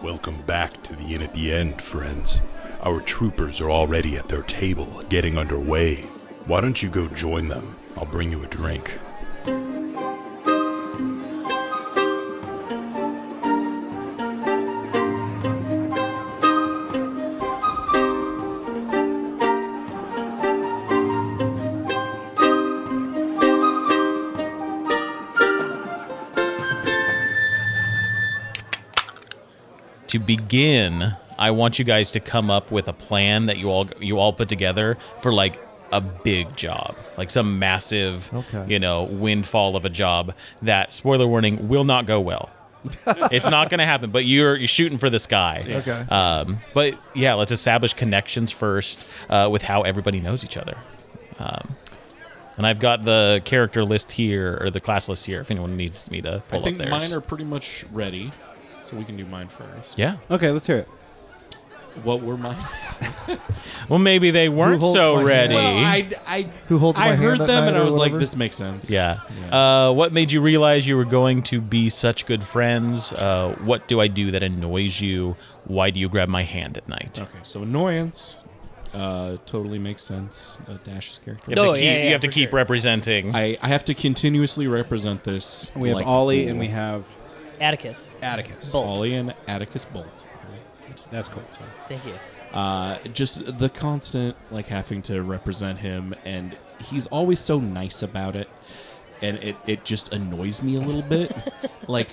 Welcome back to the Inn at the End, friends. Our troopers are already at their table, getting underway. Why don't you go join them? I'll bring you a drink. To begin, I want you guys to come up with a plan that you all put together for like a big job, like some massive, windfall of a job that, spoiler warning, will not go well. It's not going to happen, but you're shooting for the sky. Yeah. Okay. But yeah, let's establish connections first with how everybody knows each other. And I've got the character list here, or the class list here, if anyone needs me to pull up theirs. I think mine are pretty much ready. So we can do mine first. Yeah. Okay, let's hear it. What were mine? Well, maybe they weren't so ready. Well, Who holds my I hand heard at them night and I or was like, whatever? this makes sense. Yeah. What made you realize you were going to be such good friends? What do I do that annoys you? Why do you grab my hand at night? Okay, so annoyance totally makes sense. Dash's character. You have to keep representing. I have to continuously represent this. We have like Ollie fool. and we have Atticus. Bolt. Ollie and Atticus Bolt. That's cool. Thank you. Just the constant like having to represent him, and he's always so nice about it, and it just annoys me a little bit. Like,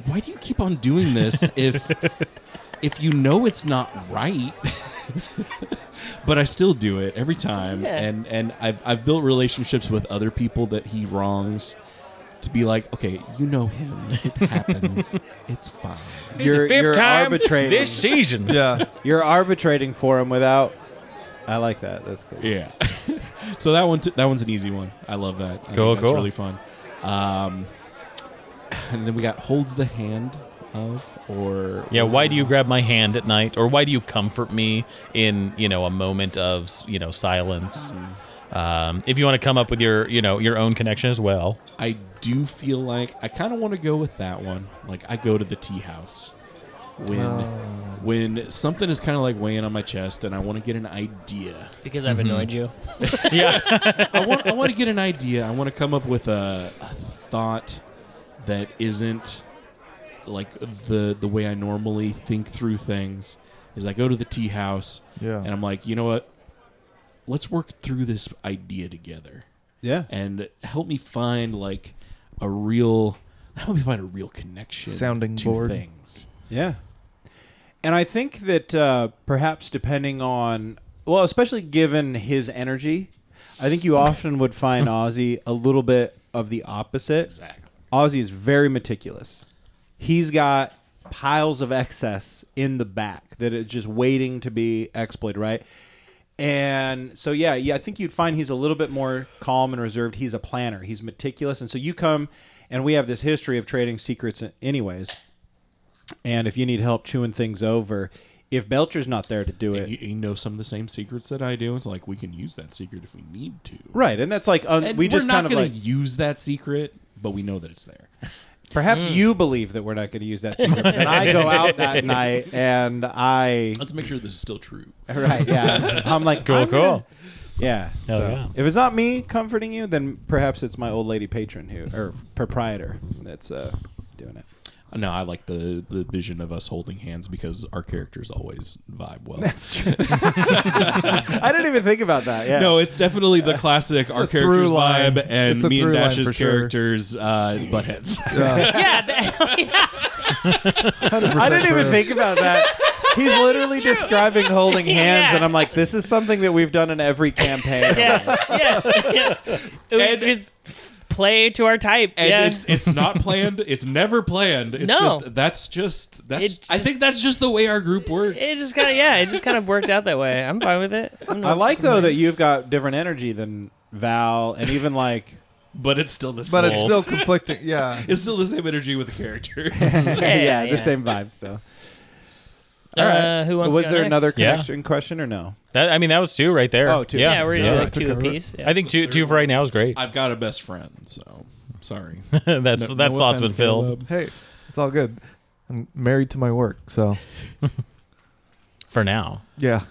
why do you keep on doing this if you know it's not right? But I still do it every time, and I've built relationships with other people that he wrongs. To be like, okay, you know him. It happens. It's fine. You're the fifth time arbitrating this season. Yeah. You're arbitrating for him without... I like that. That's cool. Yeah. So that one's an easy one. I love that. Cool. That's really fun. And then we got holds the hand of, or... Yeah, why do you grab my hand at night? Or why do you comfort me in, a moment of, silence? If you want to come up with your own connection as well. I do feel like I kind of want to go with that one. Like, I go to the tea house when something is kind of like weighing on my chest and I want to get an idea. Because I've annoyed you. Yeah. I want to get an idea. I want to come up with a thought that isn't like the way I normally think through things. Is I go to the tea house and I'm like, you know what? Let's work through this idea together. Yeah. And help me find a real connection Sounding to board. things. Yeah. And I think that perhaps depending on, well, especially given his energy, I think you often would find Ozzy a little bit of the opposite. Exactly. Ozzy is very meticulous. He's got piles of excess in the back that is just waiting to be exploited, right? And so, yeah, I think you'd find he's a little bit more calm and reserved. He's a planner. He's meticulous. And so you come, and we have this history of trading secrets anyways. And if you need help chewing things over, if Belcher's not there to do it. You know some of the same secrets that I do. It's like we can use that secret if we need to. Right. And that's like, And we just we're kind not of going like. to use that secret, but we know that it's there. Perhaps you believe that we're not going to use that secret. And I go out that night and I. Let's make sure this is still true. Right, yeah. I'm like, Cool. Yeah. Hell So yeah. if it's not me comforting you, then perhaps it's my old lady patron or proprietor that's doing it. No, I like the vision of us holding hands because our characters always vibe well. That's true. I didn't even think about that. Yeah. No, it's definitely the classic our characters through line. vibe and It's a me and through line Dash's for sure. characters butt heads. Yeah. I didn't even think about that. He's literally describing holding hands, and I'm like, this is something that we've done in every campaign. Yeah. We just play to our type. And it's not planned. It's never planned. It's No. I think that's just the way our group works. It just kind of worked out that way. I'm fine with it. I like, though, that you've got different energy than Val, and even like... But it's still the same. But it's still conflicting. Yeah. It's still the same energy with the character. yeah, the same vibes, though. All right. Who wants to Was go there next? another connection question or no? That was two right there. Oh, two. Yeah, we're Yeah. doing like two apiece. Yeah. I think two for right now is great. I've got a best friend, so sorry. that slot's been offense, filled. Caleb. Hey, it's all good. I'm married to my work, so For now. yeah.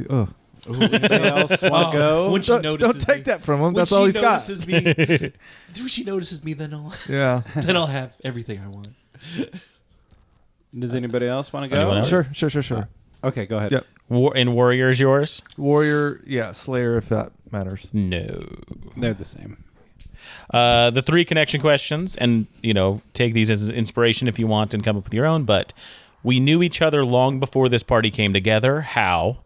Ugh. Anybody else want to go? When she Don't notices take me, that from him. when That's she all he's got. notices me, when she notices me, then Yeah. I'll have everything I want. Does anybody else want to Anyone go? else? Sure. Okay, go ahead. Yep. Warrior is yours? Warrior, yeah, Slayer, if that matters. No. They're the same. The 3 connection questions, and take these as inspiration if you want and come up with your own. But we knew each other long before this party came together. How?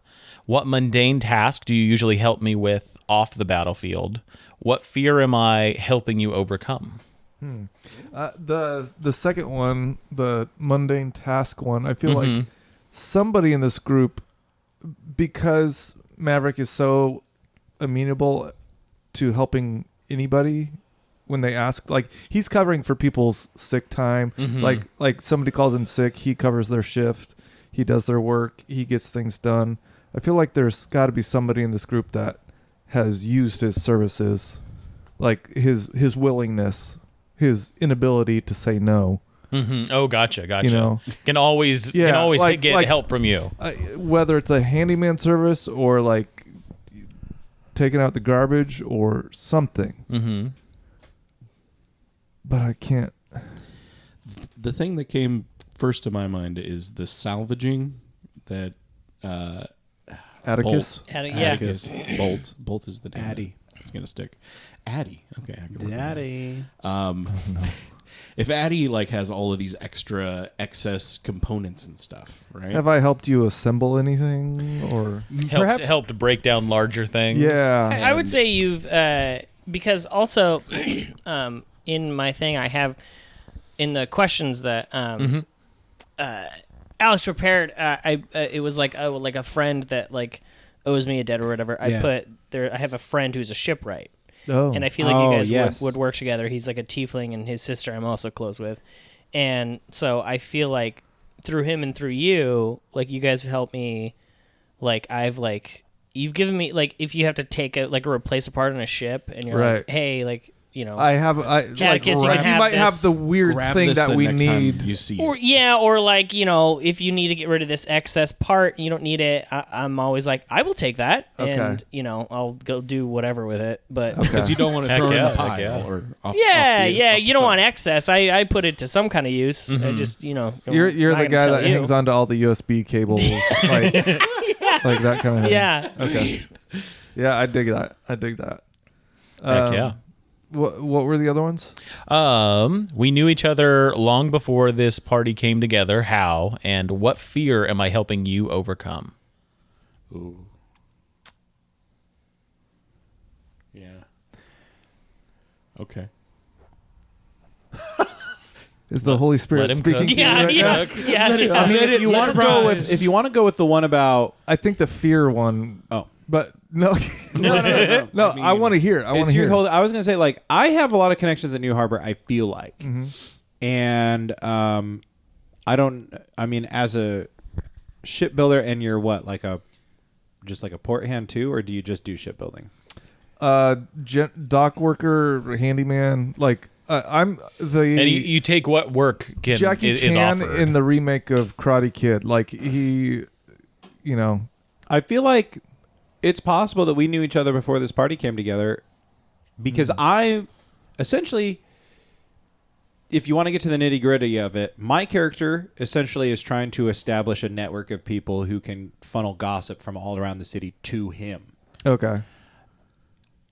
What mundane task do you usually help me with off the battlefield? What fear am I helping you overcome? The second one, the mundane task one, I feel like somebody in this group, because Maverick is so amenable to helping anybody when they ask, like he's covering for people's sick time. Like somebody calls in sick, he covers their shift, he does their work, he gets things done. I feel like there's got to be somebody in this group that has used his services, like his willingness, his inability to say no. Oh, gotcha. Can always like get help from you. Whether it's a handyman service or like taking out the garbage or something. But I can't. The thing that came first to my mind is the salvaging that Atticus. Atticus. Bolt is the name. Addy. It's gonna stick. Addy. Okay. I can work on that. Daddy. If Addy has all of these extra excess components and stuff, right? Have I helped you assemble anything or? Helped break down larger things. Yeah. I would say you've because also in my thing I have in the questions that Alex prepared. It was like a friend that owes me a debt or whatever. I put there. I have a friend who's a shipwright. Oh. And I feel like you guys would work together. He's like a tiefling, and his sister I'm also close with. And so I feel like through him and through you, you guys have helped me. You've given me, if you have to take a replace a part on a ship, and you're Right. hey, I have. Atticus, you you have might have this. the weird Grab thing this that the we next time need. you see Or it. if you need to get rid of this excess part, you don't need it. I'm always I will take that, and I'll go do whatever with it. But Because you don't want to Heck throw it in yeah, the pile heck yeah. or off, yeah, off the, yeah, off you don't the want side. excess. I put it to some kind of use. I just You're not the gonna guy tell that you. hangs onto all the USB cables, like that kind of thing. Yeah. Okay. Yeah, I dig that. Heck yeah. What were the other ones? We knew each other long before this party came together. How? And what fear am I helping you overcome? Ooh. Yeah. Okay. Is the Holy Spirit let him speaking cook. to you Yeah, right yeah, now? yeah. I mean, if you want to go with the one about I think the fear one. oh. But no, no. I want to hear. I want to hear. I was going to say, I have a lot of connections at New Harbor, I feel like. And I don't, as a shipbuilder, and you're what, just like a port hand too, or do you just do shipbuilding? Dock worker, handyman. I'm the. And you take what work Jackie is Chan offered. in the remake of Karate Kid. He, I feel like it's possible that we knew each other before this party came together, because I essentially, if you want to get to the nitty gritty of it, my character essentially is trying to establish a network of people who can funnel gossip from all around the city to him. Okay.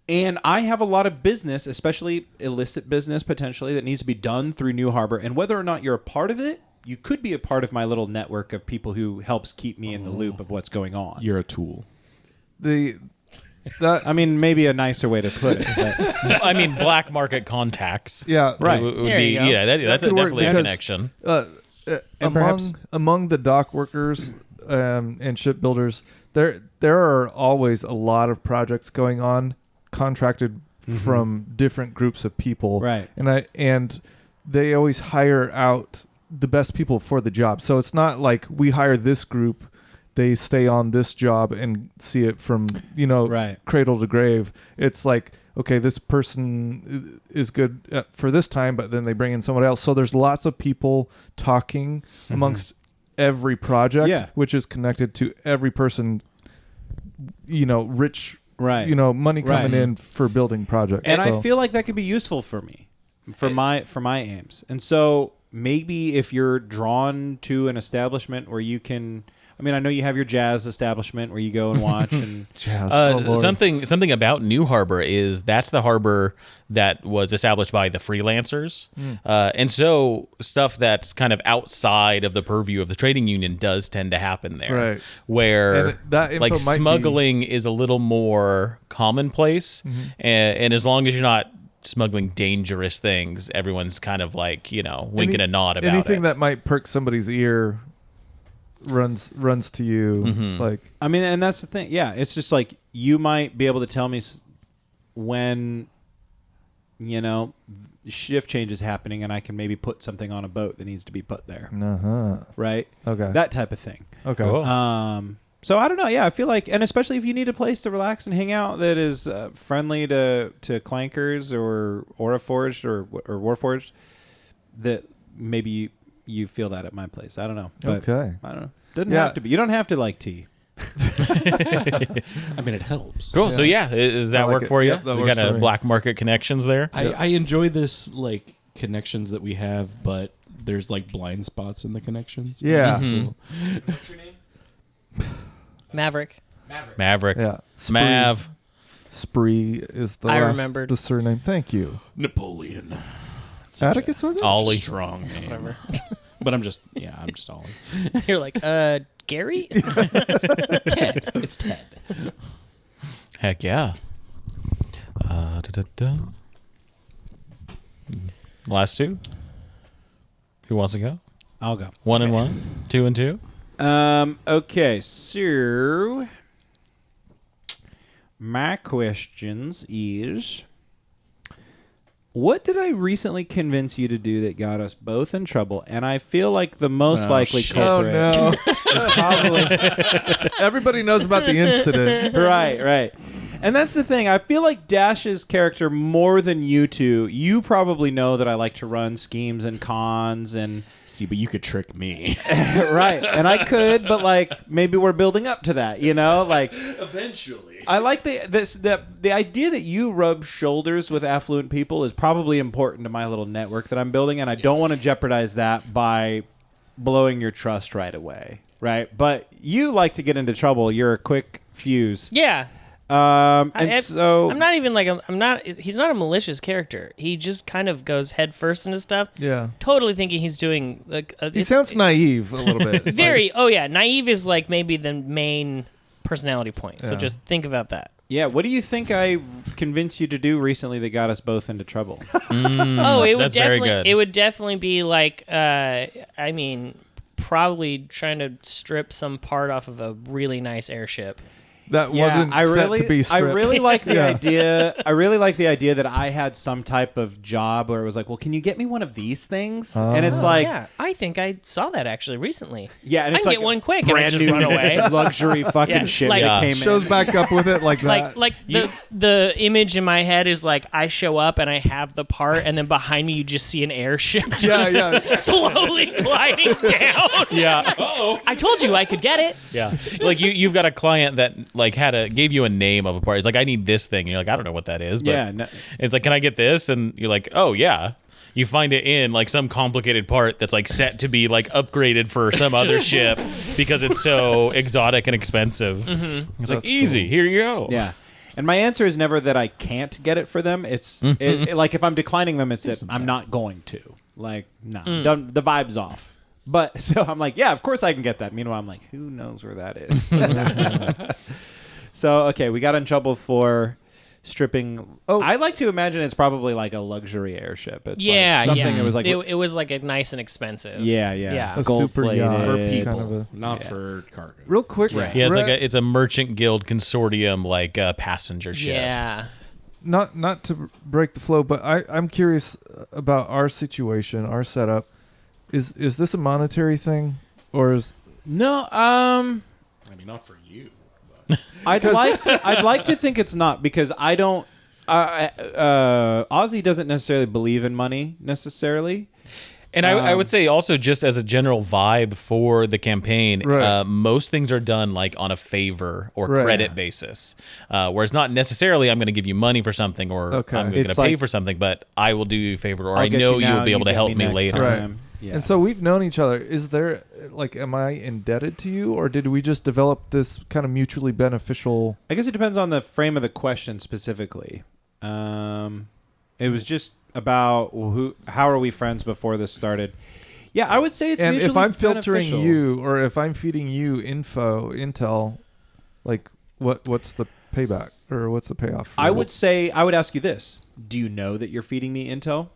And I have a lot of business, especially illicit business potentially, that needs to be done through New Harbor. And whether or not you're a part of it, you could be a part of my little network of people who helps keep me in the loop of what's going on. You're a tool. Maybe a nicer way to put it. But black market contacts. Yeah. Right. Would There be, you go. yeah, that's could work definitely a because- connection. perhaps- Among the dock workers and shipbuilders, there are always a lot of projects going on, contracted from different groups of people, Right. And they always hire out the best people for the job. So it's not like we hire this group, they stay on this job and see it from Right. cradle to grave. It's like, okay, this person is good for this time, but then they bring in someone else. So there's lots of people talking amongst every project, which is connected to every person, rich, right? Money coming in for building projects. And I feel like that could be useful for me, for my aims. And so maybe if you're drawn to an establishment where you can. I mean, I know you have your jazz establishment where you go and watch and jazz. Something about New Harbor is that's the harbor that was established by the freelancers, and so stuff that's kind of outside of the purview of the trading union does tend to happen there, right? Where that like smuggling is a little more commonplace, and as long as you're not smuggling dangerous things, everyone's kind of like winking a nod about anything it. that might perk somebody's ear. Runs to you like. I mean, and that's the thing. Yeah, it's just like you might be able to tell me when, shift change is happening, and I can maybe put something on a boat that needs to be put there. Right. Okay. That type of thing. Okay. Cool. So I don't know. Yeah, I feel like, and especially if you need a place to relax and hang out that is friendly to clankers or Auraforged or Warforged, that maybe. You feel that at my place. I don't know. But okay. I don't know. Doesn't have to be. You don't have to like tea. I mean, it helps. Cool. Yeah. So does that work for you? Yep, that We works got for a me. black market connections there. I enjoy this like connections that we have, but there's like blind spots in the connections. Yeah. That's cool. What's your name? Maverick. Yeah. Mav. Spree is the I last, remembered. the surname. Thank you. Napoleon. Atticus was it? Ollie. Strong name. Whatever. But I'm just Ollie. You're like, Gary? Ted. It's Ted. Heck yeah. Last two. Who wants to go? I'll go. 1 and 1, 2 and 2. Okay, so my questions is, what did I recently convince you to do that got us both in trouble? And I feel like the most likely culprit is probably Everybody knows about the incident. right. And that's the thing. I feel like Dash's character, more than you two, you probably know that I like to run schemes and cons and See, but you could trick me. right. And I could, but like maybe we're building up to that, like Eventually. I like the idea that you rub shoulders with affluent people is probably important to my little network that I'm building, and I don't want to jeopardize that by blowing your trust right away, right? But you like to get into trouble. You're a quick fuse. Yeah. So I'm not even like he's not a malicious character. He just kind of goes head first into stuff. Yeah. Totally thinking he's doing like He sounds naive a little bit. very naive is like maybe the main personality point. So just think about that. yeah, what do you think I convinced you to do recently that got us both into trouble? That's very good. It would definitely be like probably trying to strip some part off of a really nice airship. That wasn't set to be stripped. I really like the idea. I really like the idea that I had some type of job where it was like, well, can you get me one of these things? And it's like, yeah, I think I saw that actually recently. yeah, and I it's can like get one quick and I brand just new run away. luxury fucking shit like- that Yeah. came shows in. back up with it like that. Like the image in my head is like I show up and I have the part, and then behind me you just see an airship just slowly gliding down. Yeah. I told you I could get it. Yeah. Like you've got a client that like gave you a name of a part. He's like, I need this thing. And you're like, I don't know what that is. But Yeah, no- it's like, can I get this? And you're like, oh yeah. You find it in like some complicated part that's like set to be like upgraded for some other ship because it's so exotic and expensive. It's like easy. Here you go. Yeah. And my answer is never that I can't get it for them. It's like if I'm declining them, it's that I'm not going to. Like, no, the vibe's off. But so I'm like, yeah, of course I can get that. Meanwhile, I'm like, who knows where that is? So, okay, we got in trouble for stripping. Oh. I like to imagine it's probably like a luxury airship. It's Yeah, like something yeah. that was like, it was like a nice and expensive. yeah. Yeah. A Gold super yacht. plated. For people, Kind of a- not for cargo. Real quick, He has it's a merchant guild consortium like passenger ship. Yeah. not to break the flow, but I'm curious about our situation, our setup. Is this a monetary thing, or is No, I mean, not for you. But. I'd like to think it's not, because I don't Ozzy doesn't necessarily believe in money necessarily. And I would say also just as a general vibe for the campaign, Right. most things are done like on a favor or Right. credit basis, whereas not necessarily I'm going to give you money for something or Okay. I'm going to It's pay like, for something, but I will do you a favor or I'll I get know you now, you'll be able to get help me next later. time. Right. Yeah. And so we've known each other. Is there, like, am I indebted to you, or did we just develop this kind of mutually beneficial? I guess it depends on the frame of the question specifically. It was just about how are we friends before this started. Yeah, I would say it's And mutually if I'm filtering beneficial. you, or if I'm feeding you intel, like, what's the payback, or what's the payoff? I would ask you this. Do you know that you're feeding me intel?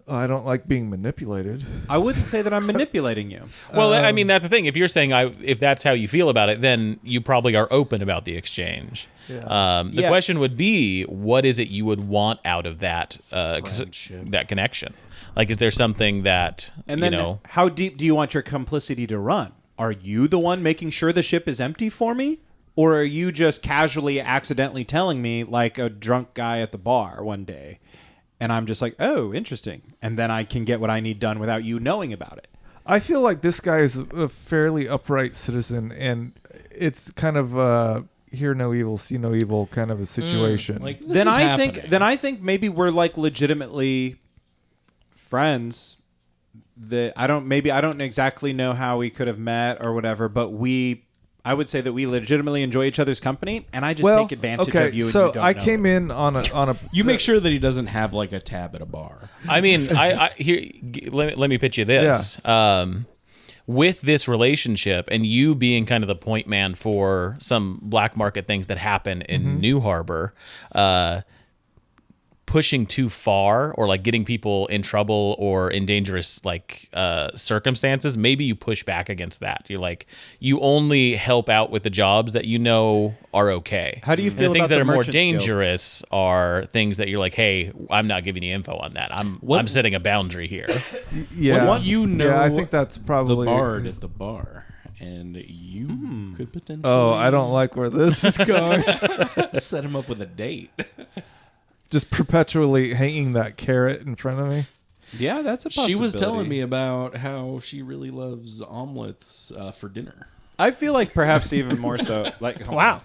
I don't like being manipulated. I wouldn't say that I'm manipulating you. Well, I mean, that's the thing. If you're saying if that's how you feel about it, then you probably are open about the exchange. Yeah. The question would be, what is it you would want out of that Friendship. that connection? Like, is there something that, And then how deep do you want your complicity to run? Are you the one making sure the ship is empty for me? Or are you just casually, accidentally telling me like a drunk guy at the bar one day? And I'm just like, oh, interesting. And then I can get what I need done without you knowing about it. I feel like this guy is a fairly upright citizen, and it's kind of hear no evil, see no evil kind of a situation. Like this Then is I think maybe we're like legitimately friends. I don't exactly know how we could have met or whatever, but I would say that we legitimately enjoy each other's company, and I just take advantage of you. So and you don't I know came it. in on a. You make sure that he doesn't have like a tab at a bar. I mean, let me pitch you this. With this relationship and you being kind of the point man for some black market things that happen in New Harbor, pushing too far or like getting people in trouble or in dangerous like circumstances, maybe you push back against that. You're like, you only help out with the jobs that you know are okay. How do you feel and the things about that the are more Merchants Guild? dangerous are things that you're like, hey, I'm not giving you info on that. I'm setting a boundary here. Yeah, What you know? Yeah, I think that's probably the bard at the bar, and you could potentially. Oh, I don't like where this is going. set him up with a date. Just perpetually hanging that carrot in front of me. Yeah, that's a possibility. She was telling me about how she really loves omelets for dinner. I feel like perhaps even more so. Like, Wow.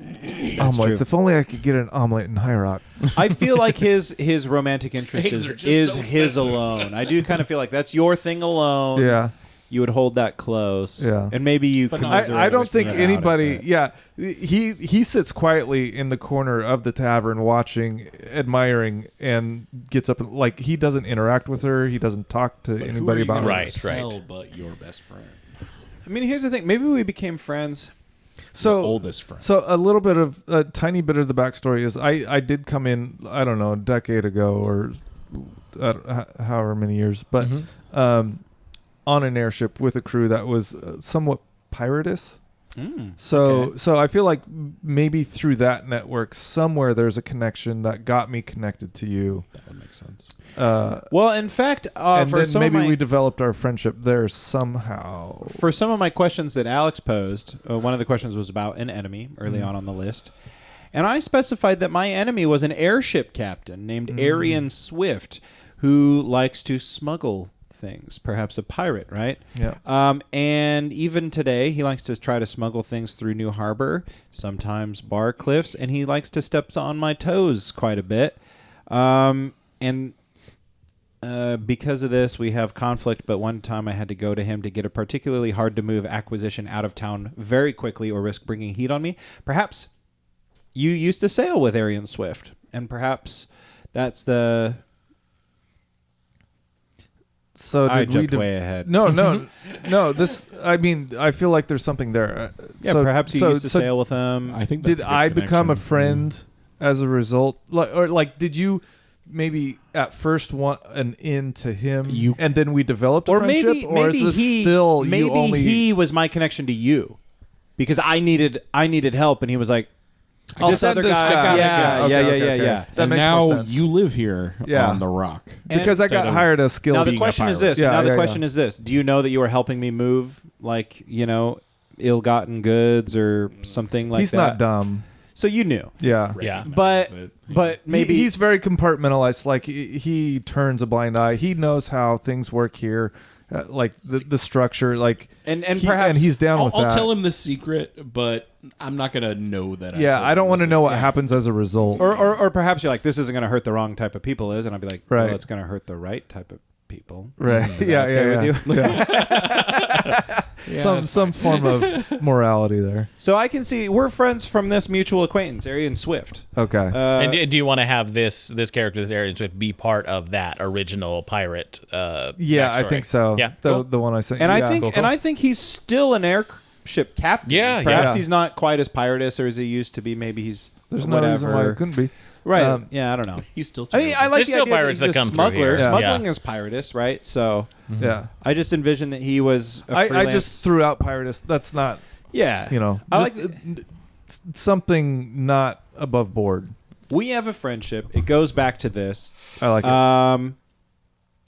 Omelets. true. If only I could get an omelet in Highrock. I feel like his romantic interest Eggs are just is so his expensive. alone. I do kind of feel like that's your thing alone. Yeah. You would hold that close. Yeah. And maybe you But could. not I don't think about it, anybody. but- Yeah, he sits quietly in the corner of the tavern, watching, admiring, and gets up. Like, he doesn't interact with her. He doesn't talk to But who are anybody you about gonna her. Right, tell right. But your best friend, I mean, here's the thing. Maybe we became friends. So your oldest friend. So a tiny bit of the backstory is I did come in, I don't know, a decade ago or however many years, but on an airship with a crew that was somewhat piratous. So I feel like maybe through that network somewhere there's a connection that got me connected to you. That would make sense. Well, in fact, And for then some maybe of my, we developed our friendship there somehow. for some of my questions that Alex posed, one of the questions was about an enemy early on the list. And I specified that my enemy was an airship captain named Arian Swift, who likes to smuggle things, perhaps a pirate, right? Yeah. And even today, he likes to try to smuggle things through New Harbor, sometimes bar cliffs, and he likes to step on my toes quite a bit. Because of this, we have conflict, but one time I had to go to him to get a particularly hard-to-move acquisition out of town very quickly or risk bringing heat on me. Perhaps you used to sail with Arian Swift, and perhaps that's the... So I did jumped we way ahead. No. This. I mean, I feel like there's something there. Yeah, perhaps you used to sail with him. I think. That's Did a good I become a connection. friend as a result? Like, did you maybe at first want an in to him, and then we developed a Or friendship, maybe or is this still maybe you only? he was my connection to you, because I needed help, and he was like, I'll this send other this guy. guy. Yeah, Okay. yeah. That And makes now more sense. you live here Yeah. on the rock. Because I got Instead of hired as skilled. Now the being a question is pirate. this. Yeah, now the yeah, question yeah. is this. Do you know that you were helping me move, like, ill-gotten goods or something like He's that? not dumb. So you knew. Yeah. Yeah. But maybe he's very compartmentalized. Like he turns a blind eye. He knows how things work here, like the structure. Like perhaps he's down with I'll that. tell him the secret, but I'm not gonna know that. Yeah, I don't want to know what Yeah. happens as a result. or perhaps you're like, this isn't going to hurt the wrong type of people, is, and I'll be like, Right. well, it's going to hurt the right type of people. Right. Is that Yeah, okay yeah, with you? Some form of morality there. So I can see we're friends from this mutual acquaintance, Arian Swift. Okay. And do you want to have this character, this Arian Swift, be part of that original pirate? Yeah, I backstory? think so. Yeah, the cool. the one I sent. And you. I Yeah. think and I think he's still an airship captain. Yeah, Perhaps yeah. he's not quite as piratous or as he used to be. Maybe he's there's no whatever. reason why it couldn't be. Right. Yeah, I don't know. He's still. I mean, I like There's the still idea pirates that he's that a come through smuggler. here. Yeah. Smuggling is piratus, right? So Yeah. I just envisioned that he was a I freelance. just threw out piratus. That's not, Yeah. I like something not above board. we have a friendship. It goes back to this. I like it.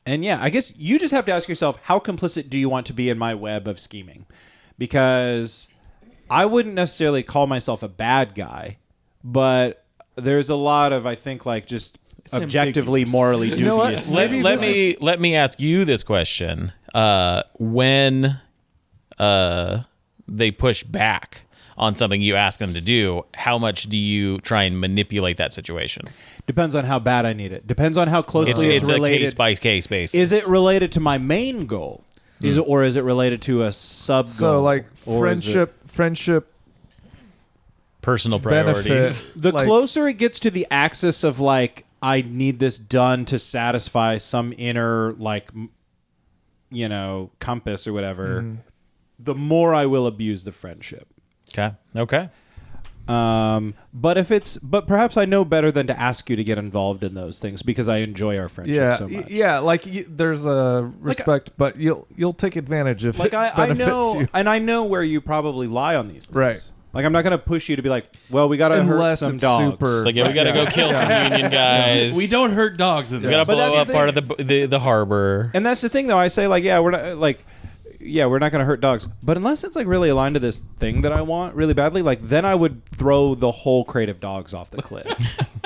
And yeah, I guess you just have to ask yourself, how complicit do you want to be in my web of scheming? Because I wouldn't necessarily call myself a bad guy, but there's a lot of, I think, like just objectively ambiguous. morally You know what? dubious. Maybe Let me ask you this question: when they push back on something you ask them to do, how much do you try and manipulate that situation? Depends on how bad I need it. Depends on how closely it's It's a related. case by case basis. Is it related to my main goal? Is it, or is it related to a sub goal? So like Or is it- friendship personal priorities? benefit. The like, closer it gets to the axis of like, I need this done to satisfy some inner like, compass or whatever, the more I will abuse the friendship. Okay. But perhaps I know better than to ask you to get involved in those things because I enjoy our friendship yeah, so much. yeah. Like there's a respect, but you'll take advantage if Like it I benefits know, you. and I know where you probably lie on these things. Right. Like I'm not going to push you to be like, well, we got to hurt Unless some it's dogs. super- Like, yeah, we got to go kill some Union guys. We don't hurt dogs in We this. got to But blow that's up the part of the harbor. And that's the thing, though. I say like, we're not going to hurt dogs. But unless it's like really aligned to this thing that I want really badly, like then I would throw the whole crate of dogs off the cliff.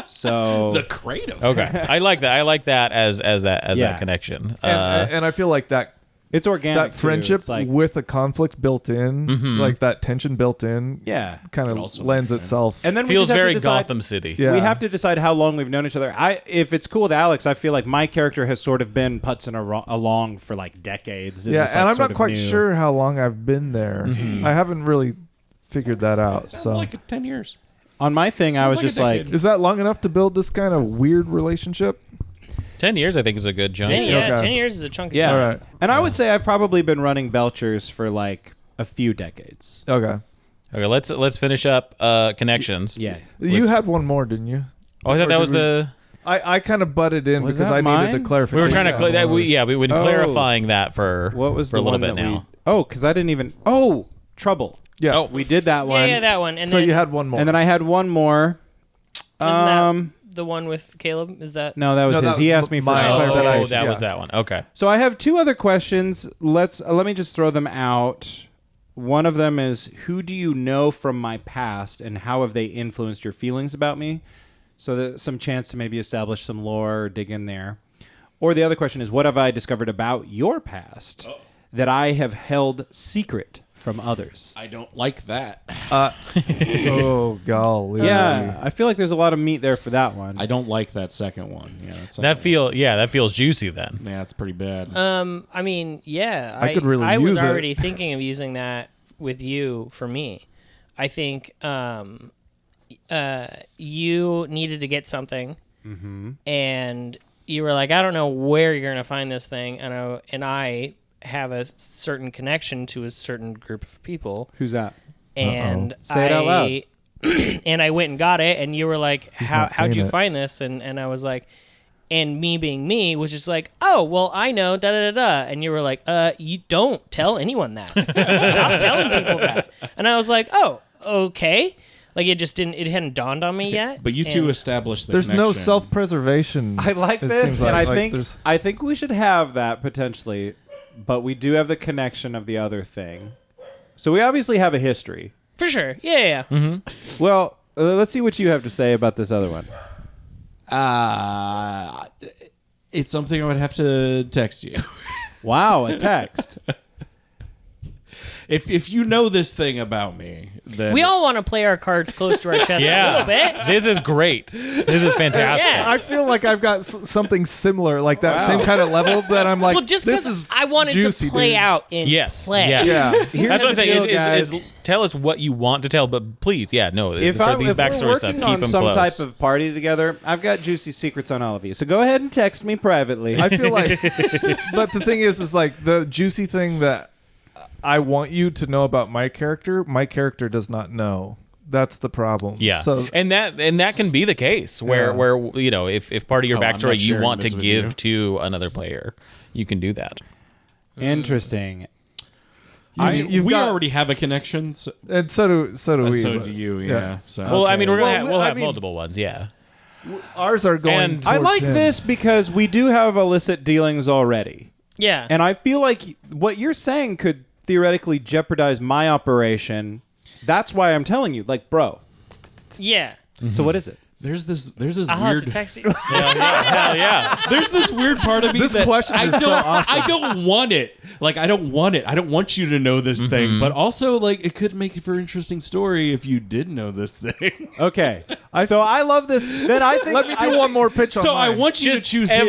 So The crate of Okay, I like that. I like that as Yeah. that connection. And I feel like that it's organic. that friendship too. It's like, with a conflict built in, like that tension built in, yeah. kind It of also lends makes sense. itself. And then we feels just have very to decide, Gotham City. Yeah. We have to decide how long we've known each other. If it's cool with Alex, I feel like my character has sort of been putzing along for like decades. in Yeah, this, and like, I'm sort not of quite new- sure how long I've been there. I haven't really figured that out. Sounds So like 10 years. On my thing, I was like a just like, decade. is that long enough to build this kind of weird relationship? 10 years, I think, is a good jump. 10 Okay. years is a chunk of yeah. time. All right. And I would say I've probably been running Belchers for like a few decades. Okay. Okay, let's finish up connections. Yeah. You had one more, didn't you? Oh, I thought Or that did was we- the. I kind of butted in Was because that I needed mine? a clarification. We were trying to. We've been Oh. clarifying that for What was for the a little one bit that now. because I didn't even. Oh, Trouble. Yeah. Oh. We did that one. Yeah, that one. And so then, you had one more. And then I had one more. isn't that the one with Caleb? Is that? No, that was No, his. that He was asked me for mine. Oh, clarification, that was yeah. that one. Okay. So I have two other questions. Let me just throw them out. One of them is, who do you know from my past, and how have they influenced your feelings about me? So there's some chance to maybe establish some lore or dig in there. Or the other question is, what have I discovered about your past that I have held secret from others? I don't like that. oh golly. Yeah, I feel like there's a lot of meat there for that one. I don't like that second one. Yeah, That feels juicy then. Yeah, it's pretty bad. I mean, yeah. I could really I was use it. already thinking of using that with you for me. I think you needed to get something, and you were like, I don't know where you're gonna find this thing, and I have a certain connection to a certain group of people, Who's that? and Say it out loud. and I went and got it, and you were like, not how'd you saying it. find this? And I was like, and me being me was just like, oh, well, I know, da da da da. And you were like, you don't tell anyone that. Stop telling people that. And I was like, oh, okay. Like it hadn't dawned on me yet. But you two And- established the There's no connection. self-preservation. I like it this, seems and like I think we should have that potentially, but we do have the connection of the other thing. So we obviously have a history. For sure. Yeah. Well, let's see what you have to say about this other one. It's something I would have to text you. Wow, a text. If you know this thing about me, then We all want to play our cards close to our chest a little bit. This is great. This is fantastic. Yeah. I feel like I've got something similar, like that same kind of level that I'm like, Well, just this because is I wanted juicy, to play dude. out in Yes. play. Yes. Yeah. That's what I'm saying. deal, Is tell us what you want to tell, but please, no. If for these we're backstory working stuff, keep on them some close. type of party together, I've got juicy secrets on all of you. So go ahead and text me privately. I feel like, but the thing is like the juicy thing that I want you to know about my character does not know. That's the problem. Yeah, So and that can be the case where if part of your Oh, I'm backstory not you sharing want to this with give you. to another player, you can do that. Interesting. you've we got- already have a connection. So, and so do we. so but- do you. Yeah. So Well, I mean, we're gonna Well, we'll I have mean- multiple ones. Yeah. Ours are going. And- I towards like him. this because we do have illicit dealings already. Yeah. And I feel like what you're saying could theoretically jeopardize my operation. That's why I'm telling you, like, bro. yeah. So what is it? there's this I'll have to weird. text you. Hell yeah. There's this weird part of me This that question I is don't. so awesome. I don't want it. Like I don't want it. I don't want you to know this thing. But also, like, it could make for an interesting story if you did know this thing. Okay. So I love this. Then I think Let me do one more pitch on So I mine. want you to choose his.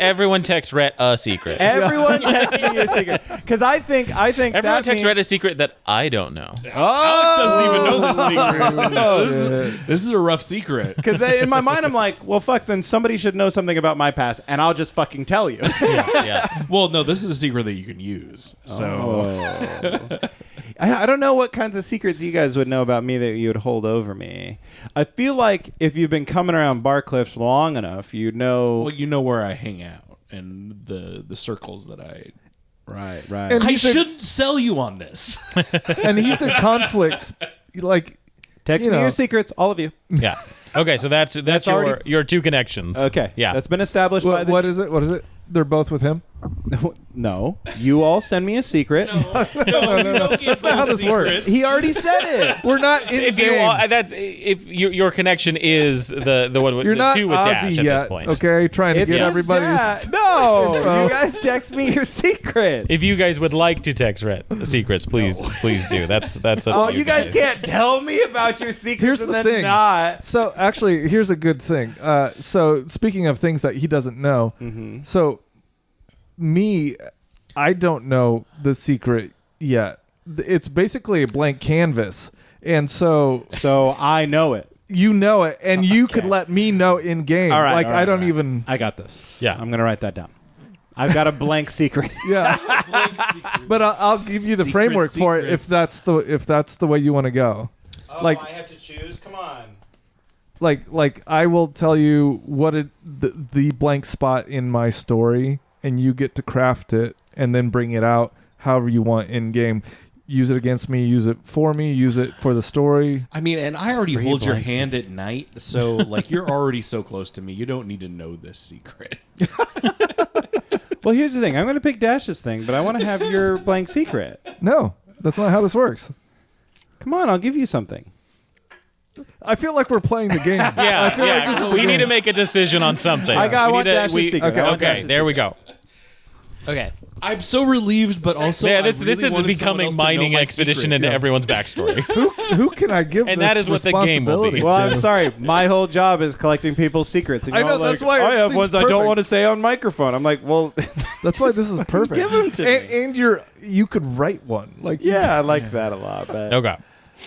Everyone text Rhett a secret. everyone text me your secret because I think Everyone that text Rhett a means, secret that I don't know. Alex doesn't even know this secret. This is a rough secret. because in my mind I'm like, well, fuck. Then somebody should know something about my past, and I'll just fucking tell you. Yeah. Well, no, this is a secret that you can use. So I don't know what kinds of secrets you guys would know about me that you would hold over me. I feel like if you've been coming around Barcliffs long enough, you'd know. well, you know where I hang out and the circles that I. Right. And I he's a- shouldn't sell you on this. and he's in conflict. Like, Text you me know. your secrets, all of you. Yeah. Okay, so that's your already- your two connections. Okay. Yeah. That's been established by the. what is it? What is it? They're both with him. No. You all send me a secret. no. That's not how this works. He already said it. We're not in if you game. all, that's if your connection is the one with You're the not two with Dash Ozzy at yet. this point. Okay, trying to It's get not everybody's. that. No. info. You guys text me your secret. If you guys would like to text Rhett secrets, please do. That's up Oh, to you guys can't tell me about your secrets Here's and the then thing. not. So actually, here's a good thing. So speaking of things that he doesn't know, so me, I don't know the secret yet. It's basically a blank canvas, and so So I know it. you know it, and you could let me know in game. All right. like all right, I don't all right. even. I got this. Yeah. I'm gonna write that down. I've got a blank secret. Yeah, but I'll give you the Secret framework for it if secrets. that's the way you want to go. Like- I have to choose. Come on. Like I will tell you what the blank spot in my story, and you get to craft it and then bring it out however you want in game. Use it against me, use it for me, use it for the story. I mean, and I already Free hold your blank hand at night, so like you're already so close to me. You don't need to know this secret. Well, here's the thing. I'm gonna pick Dash's thing, but I want to have your blank secret. No, that's not how this works. Come on, I'll give you something. I feel like we're playing the game. Yeah, I feel like this is the we need game. to make a decision on something. I We want need to- Dash's secret. I want Okay, Dash's there we go. Okay. I'm so relieved, but also Yeah, I this really is wanted becoming someone else to know mining my expedition secret. into everyone's backstory. Who can I give And this that is what the game will be. responsibility Well, I'm to? sorry. My whole job is collecting people's secrets. And I you're know, all that's like, why it I have seems ones I don't perfect. want to say on microphone. I'm like, well, That's why this is perfect. Give 'em to me. And you could write one. Like yeah, I like that a lot. But Okay.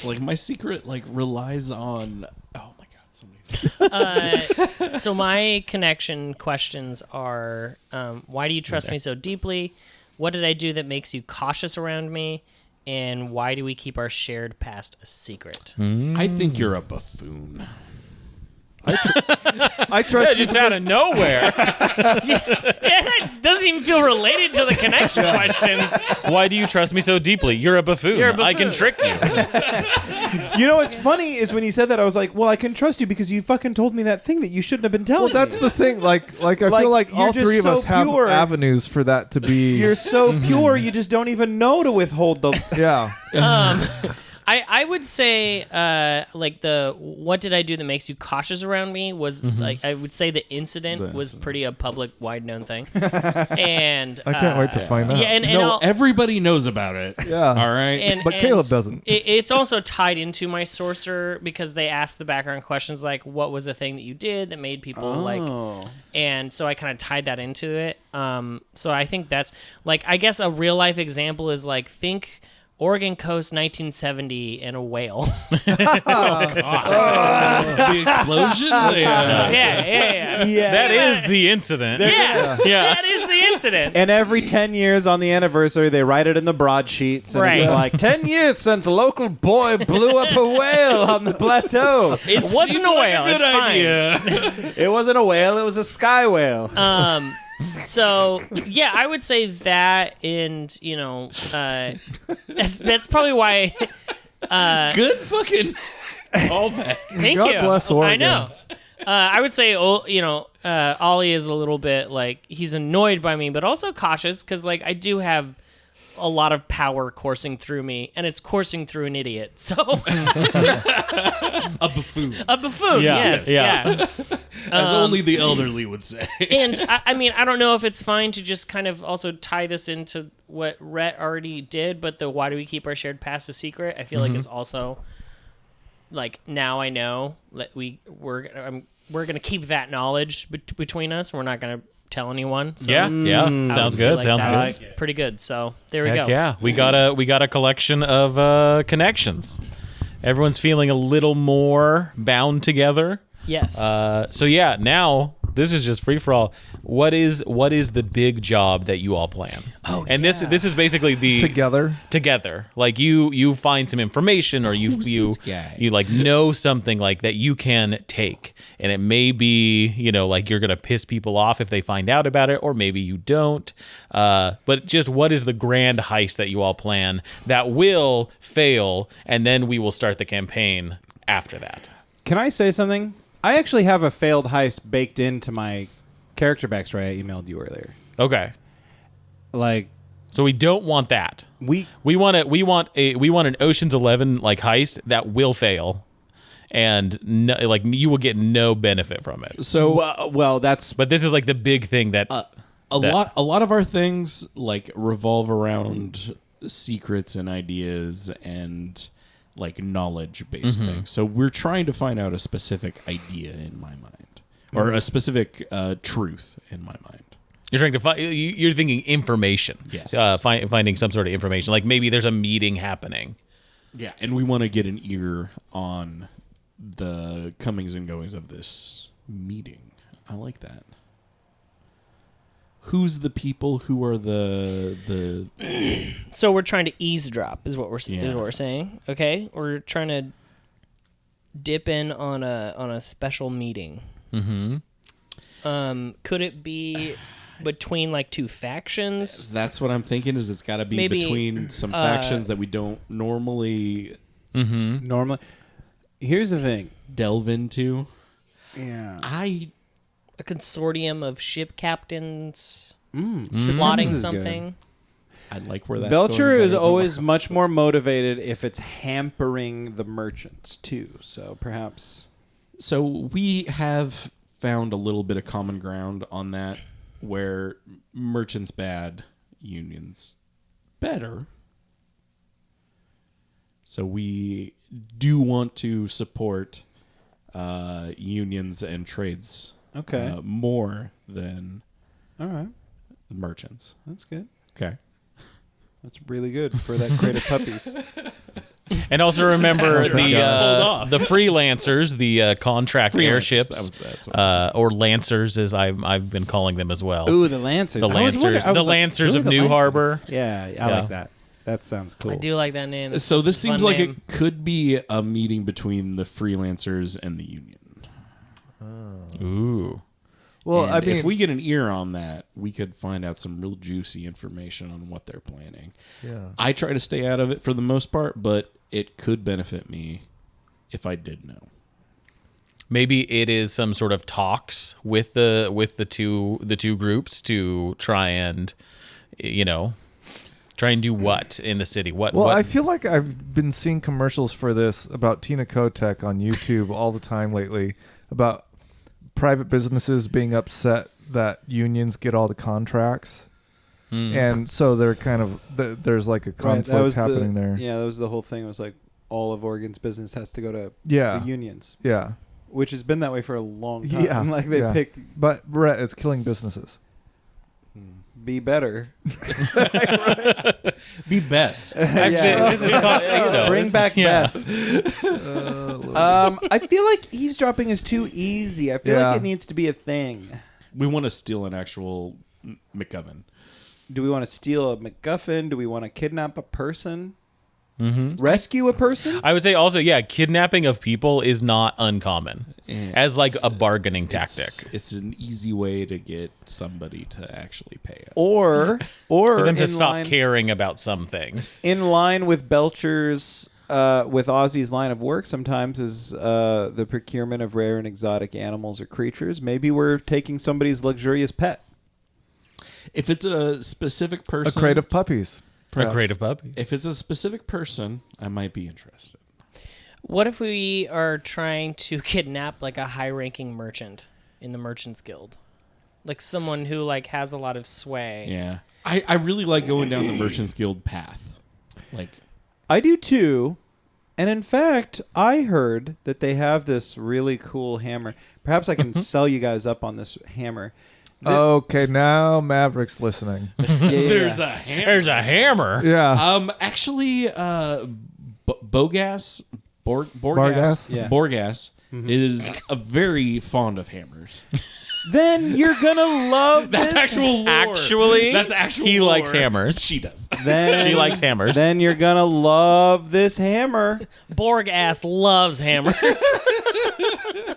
Like my secret, like relies on. Oh my god, so many things. So my connection questions are: why do you trust me so deeply? What did I do that makes you cautious around me? And why do we keep our shared past a secret? I think you're a buffoon. I trust you. Just out of nowhere. It doesn't even feel related to the connection questions. Why do you trust me so deeply? You're a buffoon. You're a I can buffoon. trick you. you know what's funny is when you said that, I was like, well, I can trust you because you fucking told me that thing that you shouldn't have been telling Well, that's me. the thing. Like I Like, feel like you're all just three of so us have pure. avenues for that to be. You're so pure, you just don't even know to withhold the. yeah. I would say like the what did I do that makes you cautious around me was like I would say the incident was pretty a public wide known thing. And I can't wait to find out. yeah, and No, everybody knows about it. Yeah. All right. But Caleb doesn't. It's also tied into my sorcerer because they ask the background questions like, "What was the thing that you did that made people like?" And so I kind of tied that into it. So I think that's like I guess a real life example is like think Oregon Coast 1970 and a whale. The explosion. Yeah. That is the incident. Yeah. That is the incident. And every 10 years on the anniversary, they write it in the broadsheets. And it's Right. like, 10 years since a local boy blew up a whale on the plateau. It wasn't a whale. It's fine. It wasn't a whale, it was a sky whale. So yeah, I would say that, and you know, that's probably why. Good fucking callback. Thank God you. bless I Oregon. know. I would say, Ollie is a little bit like he's annoyed by me, but also cautious because like I do have a lot of power coursing through me, and it's coursing through an idiot. So A buffoon. a buffoon, yes, yeah. As only the elderly would say. And I mean, I don't know if it's fine to just kind of also tie this into what Rhett already did, but the why do we keep our shared past a secret? I feel like it's also like now I know that we're gonna keep that knowledge between us. We're not gonna tell anyone. So Yeah. I Sounds would feel good. like Sounds that's good. pretty good. So there we Heck go. yeah. We got a collection of connections. Everyone's feeling a little more bound together. Yes. So yeah, now this is just free for all. What is the big job that you all plan? Oh, and this is basically the Together. Like you find some information, or you this guy? you like know something like that you can take, and it may be like you're gonna piss people off if they find out about it, or maybe you don't. But just what is the grand heist that you all plan that will fail, and then we will start the campaign after that. Can I say something? I actually have a failed heist baked into my character backstory I emailed you earlier. Okay. Like So we don't want that. we want an Ocean's 11 like heist that will fail, and like you will get no benefit from it. So well that's But this is like the big thing that a lot of our things like revolve around secrets and ideas and like knowledge based things. So we're trying to find out a specific idea in my mind, or a specific truth in my mind. you're trying to find. You're thinking information. Yes. Finding some sort of information. Like maybe there's a meeting happening. Yeah, and we want to get an ear on the comings and goings of this meeting. I like that. Who's the people who are the So we're trying to eavesdrop, is what we're Yeah. is what we're saying. Okay, we're trying to dip in on a special meeting. Could it be between like two factions? That's what I'm thinking. Is it's got to be Maybe, between some factions that we don't normally normally. Here's the thing. delve into. Yeah. A consortium of ship captains Ship plotting captains is something. I like where that's Belcher going is better than always what- much more motivated if it's hampering the merchants too. So perhaps So we have found a little bit of common ground on that, where merchants bad, unions better. So we do want to support unions and trades okay. more than All right. merchants. That's good. Okay. That's really good for that crate of puppies. And also remember Pulled off. the freelancers, the contract Freelancers, airships, that's what I was or lancers, as I've been calling them as well. Ooh, the Lancers. The I was Lancers- wondering- I the was like, Lancers who of are the New Lancers? Harbor. Yeah, I Yeah. like that. That sounds cool. I do like that name. That's So such this a fun seems like name. it could be a meeting between the freelancers and the union. Ooh. Well, And I mean, if we get an ear on that, we could find out some real juicy information on what they're planning. yeah. I try to stay out of it for the most part, but it could benefit me if I did know. Maybe it is some sort of talks with the two groups to try and Try and do what in the city? What? Well, what? I feel like I've been seeing commercials for this about Tina Kotek on YouTube all the time lately about private businesses being upset that unions get all the contracts. And so they're kind of there's like a conflict happening there. Yeah, that was the whole thing. It was like all of Oregon's business has to go to Yeah. the unions, Yeah. which has been that way for a long time. Yeah. Like they picked But Brett, it's killing businesses. be better. Be best. This is called, Bring back yeah. best. I feel like eavesdropping is too easy. I feel Yeah. like it needs to be a thing. We want to steal an actual McGovern. Do we want to steal a MacGuffin? Do we want to kidnap a person? Rescue a person? I would say also, yeah, kidnapping of people is not uncommon as like a bargaining tactic. It's an easy way to get somebody to actually pay up. Or For them to in stop line, caring about some things. in line with Belcher's, with Ozzy's line of work sometimes is the procurement of rare and exotic animals or creatures. Maybe we're taking somebody's luxurious pet. If it's a specific A person, crate of puppies. A perhaps. crate of puppies. if it's a specific person, I might be interested. What if we are trying to kidnap like a high-ranking merchant in the Merchants Guild, like someone who like has a lot of sway? Yeah, I really like going down the Merchants Guild path. Like, I do too. And in fact, I heard that they have this really cool hammer. Perhaps I can sell you guys up on this hammer. Okay, now Maverick's listening. there's a hammer. There's a hammer. Yeah. Actually, Bogas, Bargas? Yeah. Borgas is a very fond of hammers. Then you're gonna love That's this. actual lore. Actually, That's actual he lore. likes hammers. She does. Then, She likes hammers. Then you're gonna love this hammer. Borg ass loves hammers.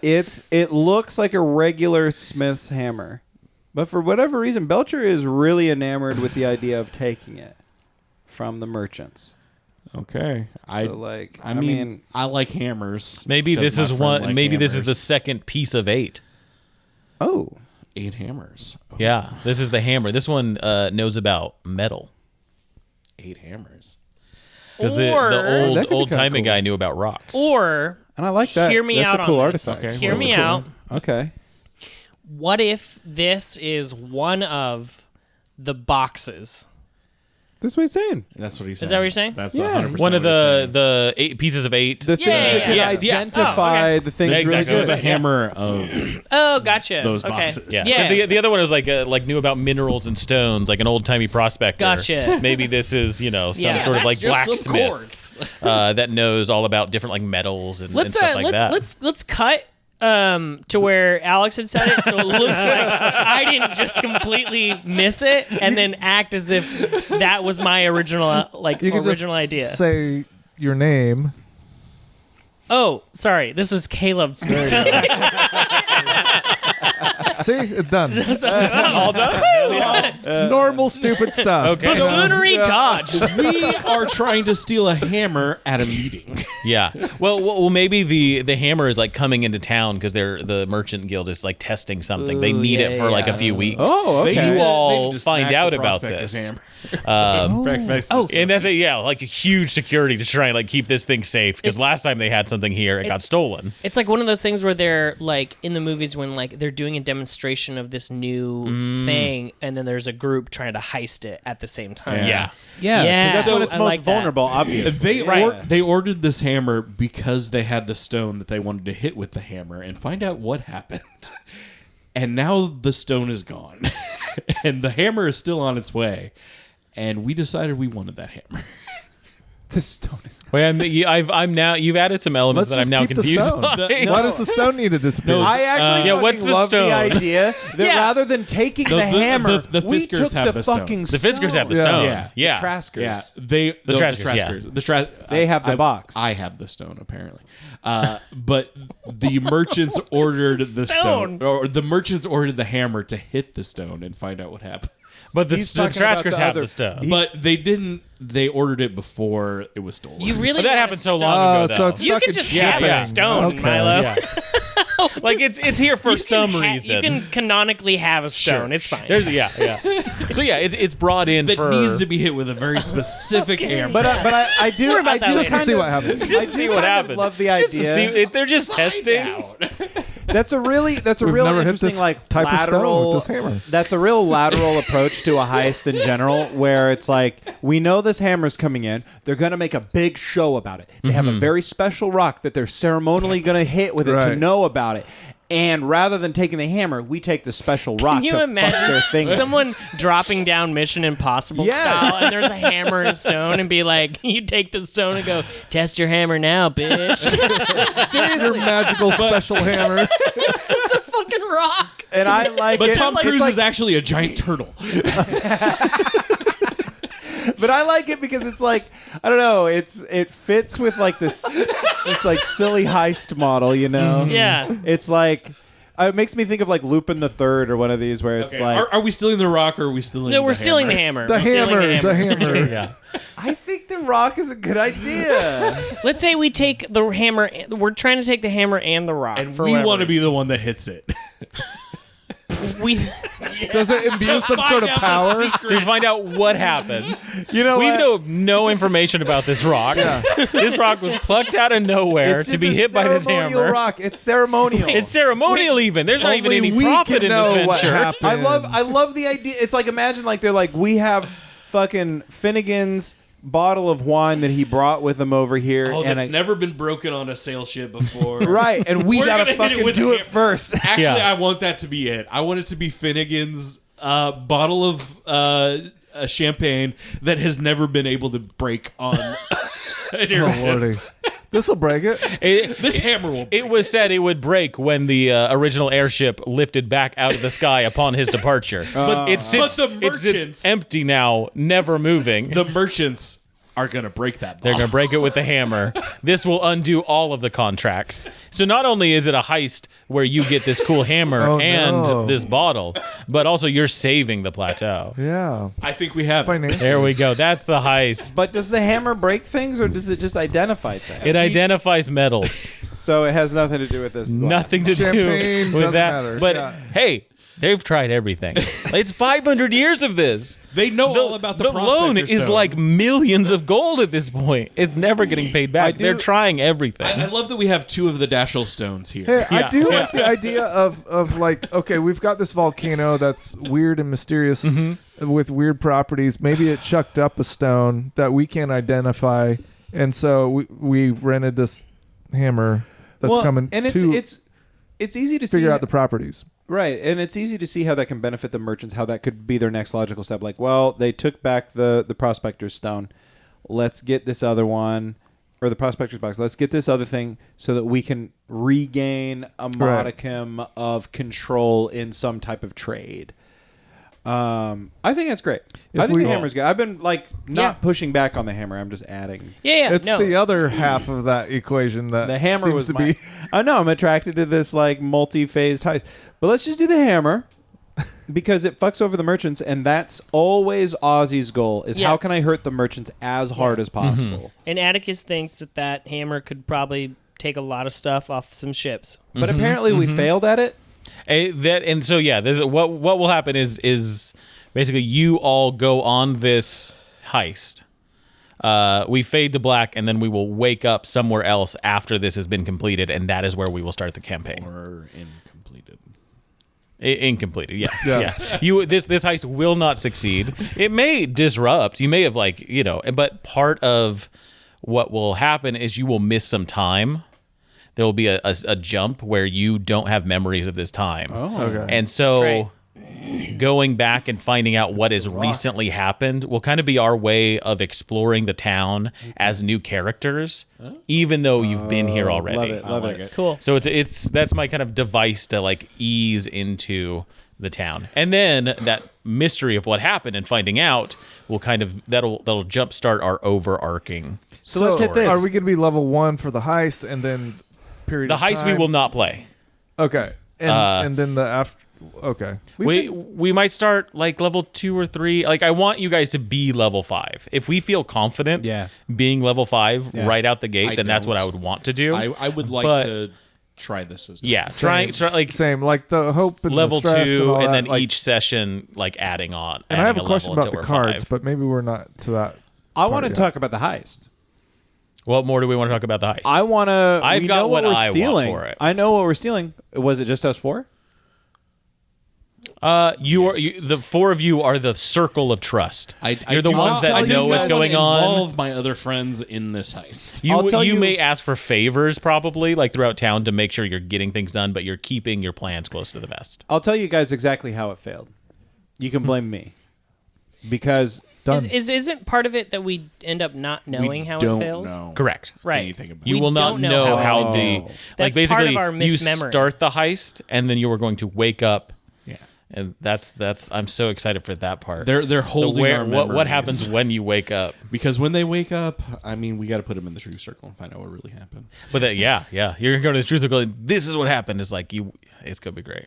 It looks like a regular Smith's hammer, but for whatever reason, Belcher is really enamored with the idea of taking it from the merchants. Okay. I mean, I like hammers. Maybe 'cause this my is friend one. liked Maybe this is the hammers. second piece of 8. oh, 8 hammers. Oh, Yeah, this is the hammer. This one knows about metal 8 hammers. because the Or- old That could be old kinda timey cool. guy knew about rocks. Or and I like that. hear me That's out a cool on this. artifact. Okay. Hear me out. Okay. What if this is one of the boxes? That's what he's saying. That's what he said. that what you're saying? That's Yeah. 100% One of what he's saying. the 8 pieces of 8. The things Yeah, that can yeah, yeah. identify Oh, okay. the things Yeah, really exactly. So it's good. a hammer of Oh, gotcha. those Okay. boxes. Yeah, Yeah. 'Cause the other one was like knew about minerals and stones, like an old timey prospector. Gotcha. Maybe this is some Yeah, sort of that's like just some blacksmith that knows all about different like metals and stuff like that. Let's cut to where Alex had said it, so it looks like I didn't just completely miss it and then act as if that was my original You can original just idea. say your name. Oh, sorry, this was Caleb speaking. See, it's done. all done. Normal stupid stuff. Okay. Buffoonery dodged. We are trying to steal a hammer at a meeting. Yeah. Well, maybe the hammer is like coming into town because the merchant guild is like testing something. They Ooh, need yeah, it for like a yeah. few weeks. Oh, okay. You They all need to find snack out the about prospector's this. hammer. Oh, and that's like a huge security to try and like keep this thing safe because It's- last time they had something here, it got stolen. It's like one of those things where they're like in the movies when like they're doing a demonstration of this new thing, and then there's a group trying to heist it at the same time. Yeah. Yeah, 'cause Yeah. that's So when it's I most like that. vulnerable. Obviously, They ordered this hammer because they had the stone that they wanted to hit with the hammer and find out what happened. And now the stone is gone. And the hammer is still on its way. And we decided we wanted that hammer. the stone is. Wait, I'm now. You've added some elements Let's that I'm just now keep the confused stone. by. Why does the stone need to disappear? I actually yeah, what's fucking the love stone? the idea that Yeah. rather than taking No, the hammer, the we Fiskars took have the the stone. fucking The Fiskars have the Yeah. stone. Yeah. Yeah. Traskers. Yeah, The Traskers, yeah. They have the box. I have the stone apparently, but the merchants ordered the stone, or the merchants ordered the hammer to hit the stone and find out what happened. But the He's talking trash about cars the have other- the stone. But they didn't. They ordered it before it was stolen. You really But that want happened a so stone. long ago. so though. it's You stuck can in just shipping. have a stone, Okay. Milo. Yeah. Like it's here for You can some ha- reason. You can canonically have a stone. Sure. It's fine. There's yeah. So yeah, it's brought in that for needs to be hit with a very specific hammer. But I do. More about I that do later. Just to kind see of- what happens. I just to do see what kind of happens. Love the Just to idea. see they're just testing. That's a really We've real never hit interesting this like type of stone lateral. with this hammer. That's a real lateral approach to a heist in general, where it's like we know this hammer's coming in. They're gonna make a big show about it. They have a very special rock that they're ceremonially gonna hit with it to Right. know about it. And rather than taking the hammer, we take the special rock Can you to fuck imagine their thing. someone dropping down Mission Impossible Yeah. style, and there's a hammer and a stone, and be like, you take the stone and go, test your hammer now, bitch. Your magical special hammer. It's just a fucking rock. And I like But it. Tom It's Cruise like- is actually a giant turtle. But I like it because it's like I don't know. It fits with like this like silly heist model, you know? Yeah. It's like it makes me think of like Lupin the Third or one of these where it's Okay, like are we stealing the rock or are we stealing? No, we're the stealing the hammer? hammer. The We're stealing hammer. Yeah. I think the rock is a good idea. Let's say we take the hammer. We're trying to take the hammer and the rock. And for we whatever want to be reason. the one that hits it. We Does it imbue some Find sort of out the power? secret. To find out what happens. You know We what? know no information about this rock. This rock was plucked out of nowhere It's to just be a hit by this ceremonial hammer. rock. It's ceremonial. It's ceremonial even. There's not even Only any we profit can in this know what venture. happened. I love the idea. It's like imagine like they're like we have fucking Finnegan's bottle of wine that he brought with him over here, Oh, and that's never been broken on a sail ship before. right, and we We're gotta gonna hit it fucking with do the it hammer. first. Actually, Yeah. I want that to be it. I want it to be Finnegan's bottle of champagne that has never been able to break on an Oh, airship. lordy. This will break it. This hammer will break. It was said it would break when the original airship lifted back out of the sky upon his departure. But it sits, but the it sits merchants- empty now, never moving. The merchants are going to break that They're bottle. going to break it with the hammer. This will undo all of the contracts. So not only is it a heist where you get this cool hammer Oh, and no. this bottle, but also you're saving the plateau. Yeah. I think we have it. Financial. There we go. That's the heist. But does the hammer break things, or does it just identify things? It identifies metals. So it has nothing to do with this. glass. Nothing to Champagne do with doesn't that. matter. But Yeah. hey, they've tried everything. It's 500 years of this. They know all about the loan prospector is stone. like millions of gold at this point. It's never getting paid back. They're trying everything. I love that we have two of the Dashel stones here. Hey, I Yeah. do like the idea of like, okay, we've got this volcano that's weird and mysterious with weird properties. Maybe it chucked up a stone that we can't identify, and so we rented this hammer that's Well, coming and to it's easy to see figure out the properties. right, and it's easy to see how that can benefit the merchants. How that could be their next logical step. Like, well, they took back the prospector's stone. Let's get this other one, or the prospector's box. Let's get this other thing so that we can regain a modicum of control in some type of trade. I think that's great. I think the hammer's good. I've been like not pushing back on the hammer. I'm just adding. yeah. It's no. the other half of that equation that The hammer seems was to my, be. I know I'm attracted to this like multi-phased heist, but let's just do the hammer because it fucks over the merchants, and that's always Ozzy's goal: is Yeah. how can I hurt the merchants as hard as possible. And Atticus thinks that hammer could probably take a lot of stuff off some ships. But apparently we failed at it. So yeah, this what will happen is basically you all go on this heist. We fade to black, and then we will wake up somewhere else after this has been completed, and that is where we will start the campaign. Or incompleted. Incompleted, Yeah. yeah. This heist will not succeed. It may disrupt. You may have but part of what will happen is you will miss some time. There will be a jump where you don't have memories of this time. Okay. And so That's going back and finding out what has recently happened will kind of be our way of exploring the town as new characters, even though you've been here already. Love it, love like it. it. Cool. So it's that's my kind of device to like ease into the town. And then that mystery of what happened and finding out will kind of that'll jumpstart our overarching. So let's hit this. Are we going to be level 1 for the heist and then period The of heist we time? will not play. Okay. And then the after Okay. We might start like level 2 or 3. Like I want you guys to be level 5. If we feel confident being level 5 right out the gate, then that's what I would want to do. I would like to try this as well. try like same like the hope and level the stress 2 and, all and that, then like, each session like adding on. And I have a level question about until the we're cards, 5. but maybe we're not to that. I want to yet. talk about the heist. What more do we want to talk about the heist? I want to. I've got know what we're I want stealing. for it. I know what we're stealing. Was it just us 4? The 4 of you are the circle of trust. You're the do ones not- that know what's going on. Involve my other friends in this heist. You may ask for favors probably like throughout town to make sure you're getting things done, but you're keeping your plans close to the vest. I'll tell you guys exactly how it failed. You can blame me because Isn't part of it that we end up not knowing how it fails? Know Correct. Right. anything about You We will not don't know know how how it the failed. like That's basically part of our you mismemory. start the heist and then you were going to wake up. Yeah. And that's I'm so excited for that part. They're holding our what memories. happens when you wake up? Because when they wake up, I mean, we got to put them in the truth circle and find out what really happened. But that, yeah, you're gonna go to the truth circle. And this is what happened. It's like it's gonna be great.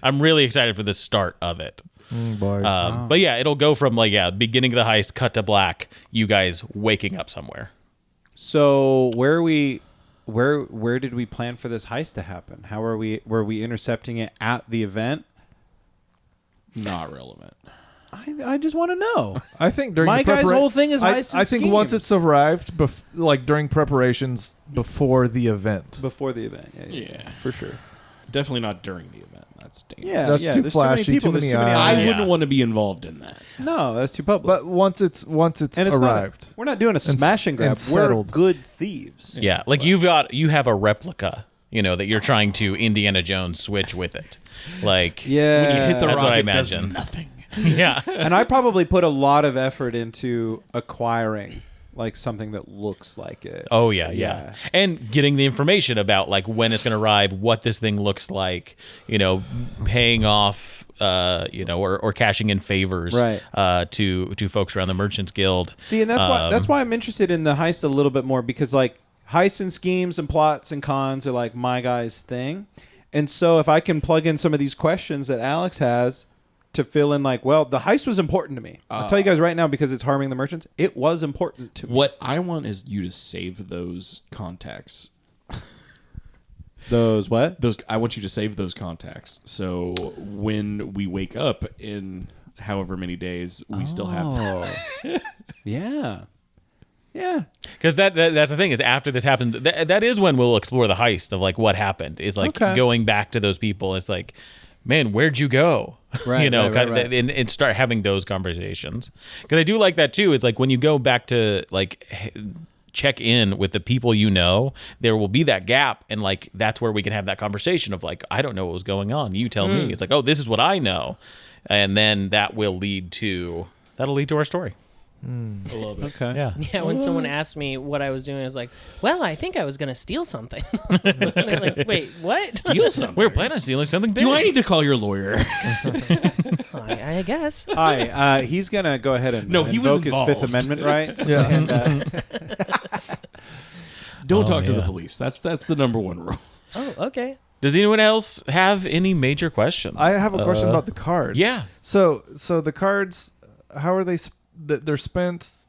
I'm really excited for the start of it. Boy. But yeah, it'll go from beginning of the heist, cut to black. You guys waking up somewhere. So where are we? Where did we plan for this heist to happen? How were we intercepting it at the event? Not relevant. I just want to know. I think during My the guy's whole thing is heists and I think once schemes. it's arrived, like during preparations before the event. Before the event. Yeah. For sure. Definitely not during the event. That's dangerous. Yeah, That's too there's flashy, Too many people. too There's many too many eyes. I eyes. wouldn't want to be involved in that. No, that's too public. But once it's and it's arrived, we're not doing a smash and grab. and We're settled. good thieves. Yeah, like you have a replica. That you're trying to Indiana Jones switch with it. Like Yeah. When you hit the That's rocket, what I it does imagine. nothing. yeah. And I probably put a lot of effort into acquiring like something that looks like it. Oh yeah. And getting the information about like when it's going to arrive, what this thing looks like, paying off, or cashing in favors, Right. to folks around the Merchants Guild. See, and that's why I'm interested in the heist a little bit more because like heists and schemes and plots and cons are like my guy's thing. And so if I can plug in some of these questions that Alex has to fill in like, well, the heist was important to me. I'll tell you guys right now because it's harming the merchants. It was important to me. What I want is you to save those contacts. Those what? I want you to save those contacts. So when we wake up in however many days, we still have them. Yeah. Yeah. Because that's the thing is after this happened, that is when we'll explore the heist of like what happened. Is like going back to those people. It's like, man, where'd you go? Right, right. And start having those conversations. Because I do like that too. It's like when you go back to like check in with the people there will be that gap, and like that's where we can have that conversation of like, I don't know what was going on. You tell me. It's like, oh, this is what I know, and then that will lead to our story. I love it. Okay. Yeah. Yeah, when someone asked me what I was doing, I was like, well, I think I was going to steal something. They're like, wait, what? Steal something. We're planning on stealing something big. Do I need to call your lawyer? I guess. Hi. He's going to go ahead and No, he was invoke his Fifth involved. Amendment rights. Yeah. And, Don't talk to the yeah. police. That's the number one rule. Oh, okay. Does anyone else have any major questions? I have a question about the cards. Yeah. So the cards, how are they? They're spent.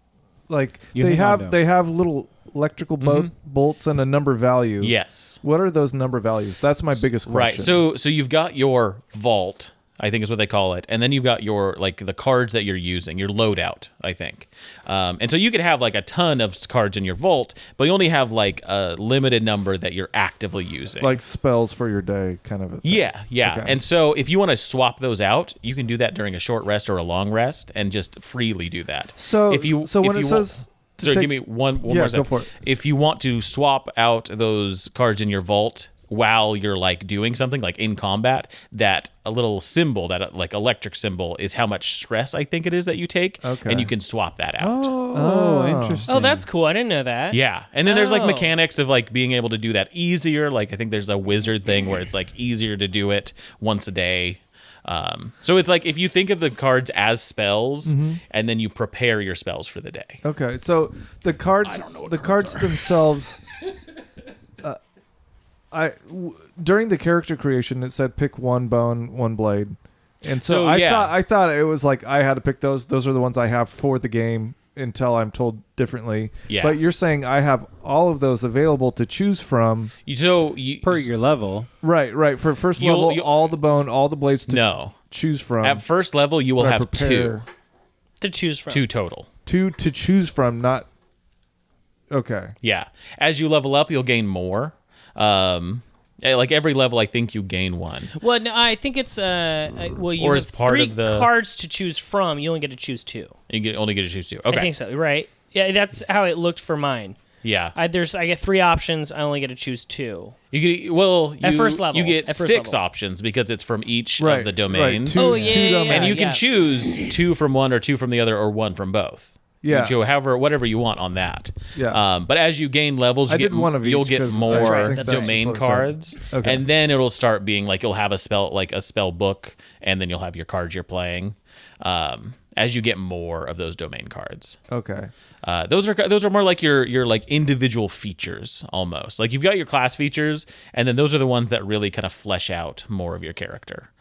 Like You they hang on have to 'em. they have little electrical bolts and a number value. Yes. What are those number values? That's my biggest question. Right. So you've got your vault, I think is what they call it, and then you've got your like the cards that you're using, your loadout, I think. And so you could have like a ton of cards in your vault, but you only have like a limited number that you're actively using. like spells for your day, kind of a thing. Yeah. Okay. And so if you want to swap those out, you can do that during a short rest or a long rest, and just freely do that. So if you when if it you says want, sorry, give me one Yeah, more go second. for it. If you want to swap out those cards in your vault while you're like doing something like in combat, that a little symbol, that like electric symbol, is how much stress I think it is that you take, Okay. and you can swap that out. oh, interesting. Oh, that's cool. I didn't know that. Yeah, and then there's like Oh. mechanics of like being able to do that easier. Like I think there's a wizard thing where it's like easier to do it once a day. So it's like if you think of the cards as spells, and then you prepare your spells for the day. Okay, so the cards, I don't know what the cards cards are. themselves. during the character creation, it said pick one bone, one blade, and so, So, I thought it was like I had to pick those. Those are the ones I have for the game until I'm told differently. Yeah. But you're saying I have all of those available to choose from. Per your level. Right. For first You'll- level, you'll- all the bone, all the blades to choose from. At first level, you will But I have prepare to choose from. two total. two to choose from. Not okay. Yeah. As you level up, you'll gain more. Like every level, I think you gain one. Well, no, I think it's well, you Or have as part three of the- cards to choose from. You only get to choose two. You only get to choose two. Okay. I think so. Right? Yeah, that's how it looked for mine. Yeah. I get 3 options. I only get to choose 2. At first level. You get At first 6 level. options because it's from each Right, of the right. domains. Two- Oh, two yeah, yeah, domains. yeah. And you can choose 2 from one or 2 from the other or 1 from both. Yeah. Whatever you want on that. Yeah. But as you gain levels, I did one of you'll each get 'cause more that's right, that's domain what it said. cards. Okay. And then it'll start being like you'll have a spell book, and then you'll have your cards you're playing. As you get more of those domain cards. Okay. Those are more like your like individual features almost. Like you've got your class features, and then those are the ones that really kind of flesh out more of your character.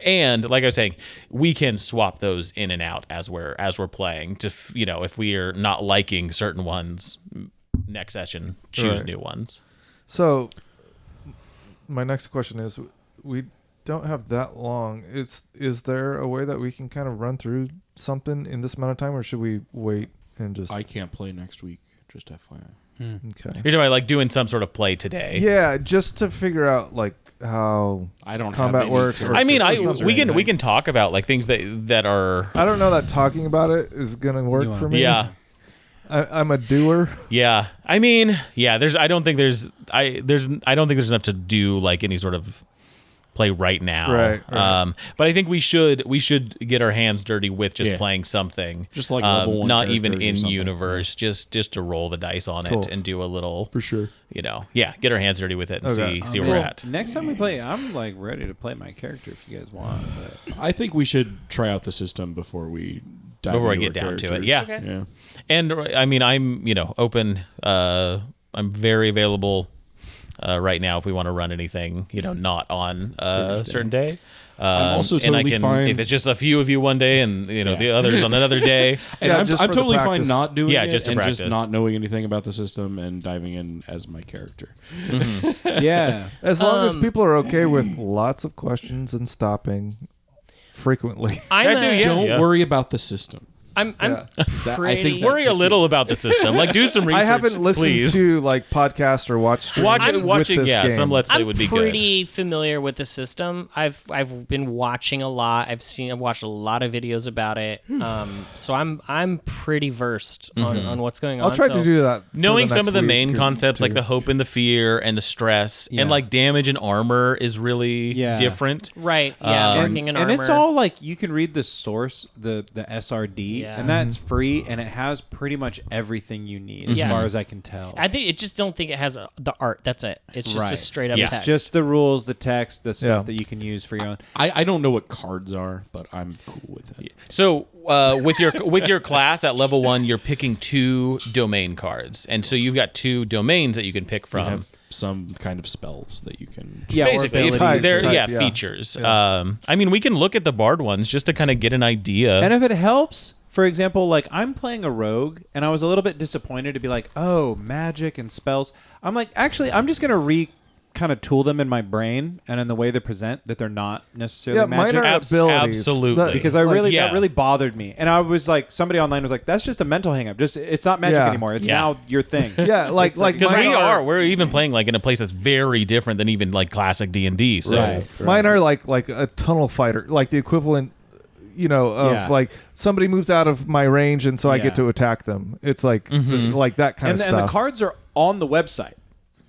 And like I was saying, we can swap those in and out as we're playing to if we are not liking certain ones, next session choose Right. new ones. So, my next question is: we don't have that long. Is there a way that we can kind of run through something in this amount of time, or should we wait and just? I can't play next week. Just FYI. Okay. You're talking about like doing some sort of play today. Yeah, just to figure out like how I don't combat have any works. characters. I mean, something. we can talk about like things that are I don't know that talking about it is gonna work for me. yeah. I'm a doer. Yeah, I mean, yeah. I don't think there's enough to do like any sort of play right now. Right. But I think we should get our hands dirty with just Yeah. playing something. Just like level 1 not even characters or in something. universe. Just to roll the dice on Cool. it and do a little. For sure. Get our hands dirty with it and Okay. see where we're at. Next time we play, I'm like ready to play my character if you guys want. But I think we should try out the system before we dive Before I into get our down to it, characters. yeah. Okay. Yeah. And I mean, I'm open. I'm very available right now if we want to run anything. Not on a certain day. I'm also and I totally can fine- if it's just a few of you one day and the others on another day. And Yeah, I'm, just I'm for the totally fine practice. not doing Yeah, it just to and practice. just not knowing anything about the system and diving in as my character. yeah, As long as people are okay with lots of questions and stopping frequently. I'm That too, yeah. Don't worry about the system. I'm Yeah. pretty. I think Worry a little about the system. Like do some research. I haven't listened please. to like podcasts or watch streams with watching. this Yeah, game. some Let's Play I'm would be good. pretty familiar with the system. I've been watching a lot. I've watched a lot of videos about it. So I'm pretty versed on what's going on. I'll try so to do that. for Knowing the some next of the week main or concepts like two. the hope and the fear and the stress and like damage and armor is really Yeah. different. Right. Yeah. Marking and armor. it's all like you can read the source, the SRD, Yeah. and that's free, and it has pretty much everything you need as Yeah. far as I can tell. I think don't think it has the art. That's it. It's just a Right. straight up Yeah. text. Just the rules, the text, the stuff Yeah. that you can use for your own. I don't know what cards are, but I'm cool with it. So with your class at level 1, you're picking 2 domain cards, and so you've got 2 domains that you can pick You from. have some kind of spells that you can. Yeah, or Basically, if abilities. they're type, yeah. features. I mean, we can look at the Bard ones just to kind of get an idea. And if it helps, for example, like I'm playing a rogue, and I was a little bit disappointed to be like, oh, magic and spells. I'm like, actually, I'm just gonna kind of tool them in my brain and in the way they present that they're not necessarily Yeah, mine magic. are abilities. Absolutely. Because that yeah. really bothered me, and I was like, somebody online was like, "That's just a mental hang-up. Just it's not magic Yeah. anymore. It's Yeah. now your thing." Yeah, like Because mine we're even playing like in a place that's very different than even like classic D&D. So Right. Mine are like a tunnel fighter, like the equivalent, of Yeah. like somebody moves out of my range, and so I Yeah. get to attack them. It's like like that kind And, of and stuff. the cards are on the website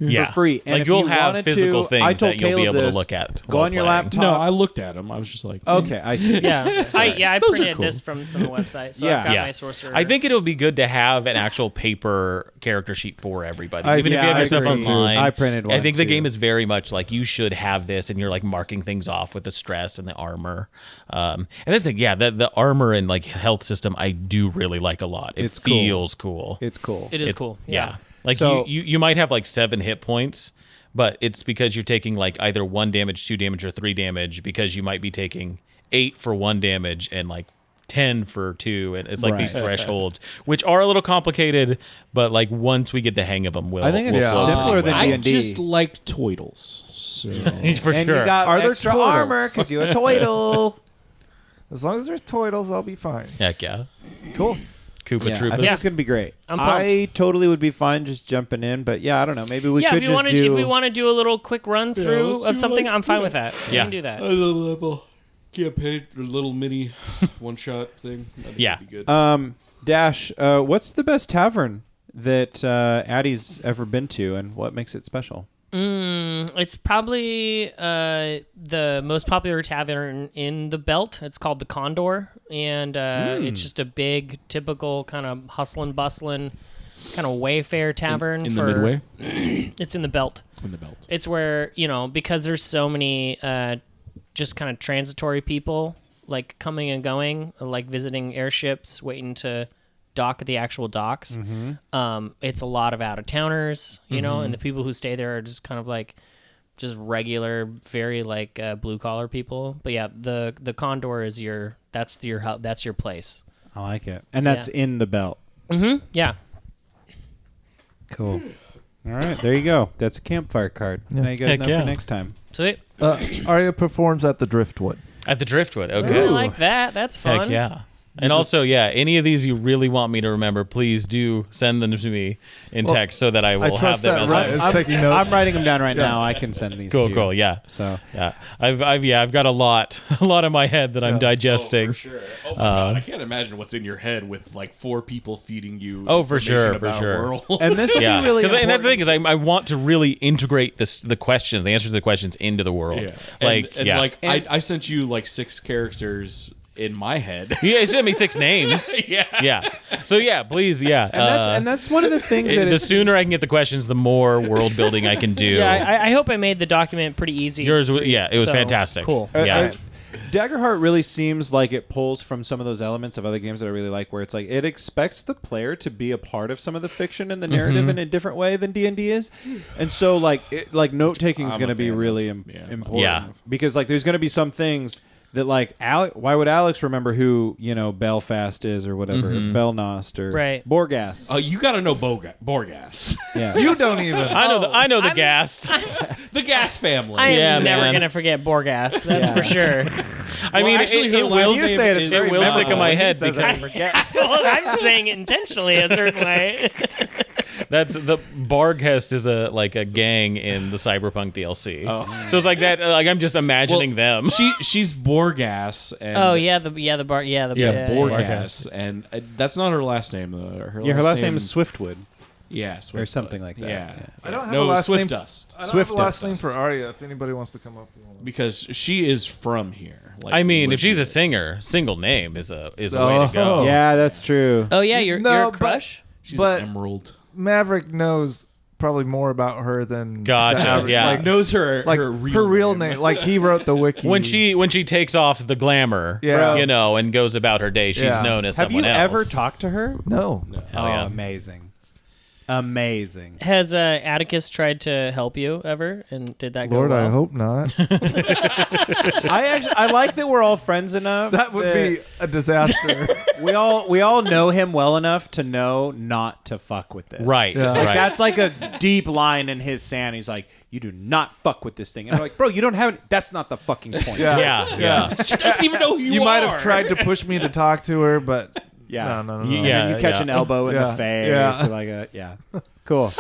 yeah. for free. And like if you'll you have wanted physical to, things I told that you'll be Caleb able to this, look at. Go while on your playing. laptop. No, I looked at them. I was just like, Okay, I see. yeah. I Those are printed cool. this from the website. So Yeah. I've got Yeah. my sorcerer. I think it'll be good to have an actual paper character sheet for everybody. I- Even if yeah, you have I your stuff agree, too. online. I printed one, I think the too. game is very much like you should have this and you're like marking things off with the stress and the armor. And this thing, yeah, the armor and like health system I do really like a lot. It It's cool. feels cool. It's cool. it is It's- cool. Yeah. Like you might have like 7 hit points, but it's because you're taking like either 1 damage, 2 damage, or 3 damage, because you might be taking 8 for 1 damage and like 10 for 2, and it's like these thresholds, which are a little complicated, but like once we get the hang of them, I think it's simpler than I D&D. just like toidles. So. for and sure. you got Are there extra turtles? armor because you're a toidle. As long as there's toidles, I'll be fine. Heck yeah, Cool. Koopa I Troopas. think it's gonna be great. I'm pumped. I totally would be fine just jumping in, but yeah, I don't know. Maybe we could if you just want do. if we want to do a little quick run through let's of do something, like- I'm fine with that. We Yeah. can do that. A level campaign, a little mini one-shot thing. I think Yeah. that'd be good. Dash, what's the best tavern that Addie's ever been to, and what makes it special? It's probably the most popular tavern in the belt. It's called the Condor, and it's just a big, typical kind of hustling, bustling, kind of Wayfair tavern. in for the midway, It's in the belt. in the belt. It's where, because there's so many just kind of transitory people like coming and going, like visiting airships, waiting to dock at the actual docks. It's a lot of out-of-towners, and the people who stay there are just kind of like just regular, very like blue-collar people. But yeah, the Condor is that's your place. I like it, and that's in the belt. Yeah. Cool. All right, there you go. That's a campfire card. Now you guys Heck know yeah. for next time. Sweet. Arya performs at the Driftwood. At the Driftwood. I Okay. like that. That's fun. Heck yeah. And also, any of these you really want me to remember, please do send them to me in text so that I will have trust them that as Ryan I... is taking notes. I'm writing them down right now. I can send these to you. Cool, yeah. So Yeah. I've got a lot in my head that I'm digesting. Oh, for sure. Oh my god, I can't imagine what's in your head with like 4 people feeding you. Oh, for sure, information for about sure. World. and this will Yeah, be really and that's the thing important. is I want to really integrate the questions, the answers to the questions into the world. yeah, Like, and, yeah. like I sent you like 6 characters in my head. Yeah, you sent me 6 names. Yeah. So please, And that's one of the things that the sooner I can get the questions, the more world building I can do. Yeah, I hope I made the document pretty easy. Yours, for you. it was So, fantastic. Cool. Yeah. Daggerheart really seems like it pulls from some of those elements of other games that I really like, where it's like it expects the player to be a part of some of the fiction and the narrative in a different way than D&D is, and so like note taking is I'm going to a be fan really of- important. Yeah. Because like there's going to be some things that like why would Alex remember who Belfast is or whatever, Belnost or Right. Borgas? You got to know Borgas, Yeah. You don't even. I know the Gast. the Gas family. I am Yeah, never man. gonna forget Borgas. That's for sure. I mean, actually, her it last will name say it, it's very will stick in memorable. my He head says I because forget. Well, I'm saying it intentionally a certain way. that's the Barghest is a gang in the Cyberpunk DLC. So it's like that. Like I'm just imagining them. She's Borgas. And Borgas, and that's not her last name though. Her Her last name is Swiftwood. yeah, or Swift something like that. Yeah, Yeah. I don't have no a last Swift name. Dust I don't Swift have a last Dust. name for Arya. If anybody wants to come up with one. because she is from here. Like, I mean, if she's a legit. singer, single name is the way to go. Oh. Yeah, that's true. Oh yeah, your No, crush. she's but- an emerald. Maverick knows probably more about her than Gotcha, the average- yeah. Like, Knows her her real name. Like he wrote the wiki. When she takes off the glamour, Yeah. and goes about her day, she's Yeah. known as Have you someone else. ever talked to her? No. Hell yeah. Amazing. Amazing. Has Atticus tried to help you ever, and did that Lord, go well? I hope not. I like that we're all friends enough. That would be a disaster. we all know him well enough to know not to fuck with this. Right, Yeah. right. That's like a deep line in his sand. He's like, you do not fuck with this thing. And I'm like, bro, you don't have it. That's not the fucking point. yeah. She doesn't even know who You might have tried to push me to talk to her, but Yeah. no. And Yeah. then you catch an elbow in the Yeah. face. Yeah. Or like yeah. Cool.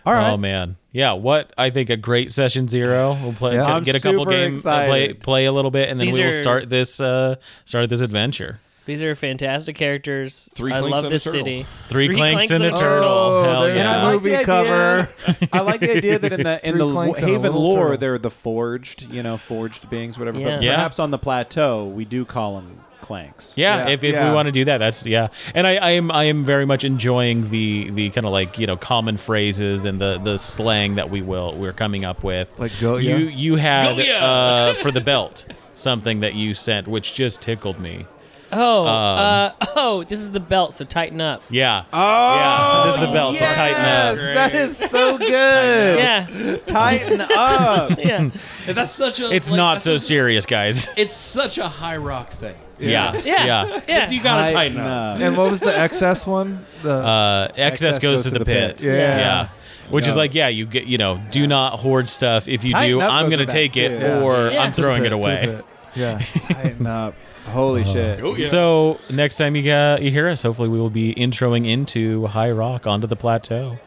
All right. Oh man, yeah. What I think a great session 0. We'll play, Yeah. I'm get a couple super games, excited. play a little bit, and then These we will are- start this adventure. These are fantastic characters. 3 I clinks love and a this turtle. city. 3 clanks and a and a turtle. Oh, Hell there's yeah. a movie the idea- cover. I like the idea that in the Three clanks and a Haven little lore, turtle. they're the forged beings, whatever. Yeah. But Yeah. perhaps on the plateau, we do call them clanks. Yeah, Yeah. if we Yeah. want to do that, that's and I am very much enjoying the kind of like common phrases and the slang that we're coming up with. Like go ya? You had Go ya! for the belt something that you sent which just tickled me. This is the belt, so tighten up. Yeah. Yeah. This is the belt, so tighten up. That is so good. Yeah. Tighten up. Yeah. And that's such a. It's not so serious, guys. It's such a Highrock thing. Yeah. Yeah. Yeah. You gotta tighten up. And what was the excess one? The Excess goes to the pit. Yeah. Which is like, you get, do not hoard stuff. If you Tighten do, up I'm goes going to with take that, it too. or Yeah. I'm throwing it To the away. pit. Yeah. Tighten up. Holy shit. Oh, yeah. So next time you hear us, hopefully we will be introing into Highrock onto the plateau.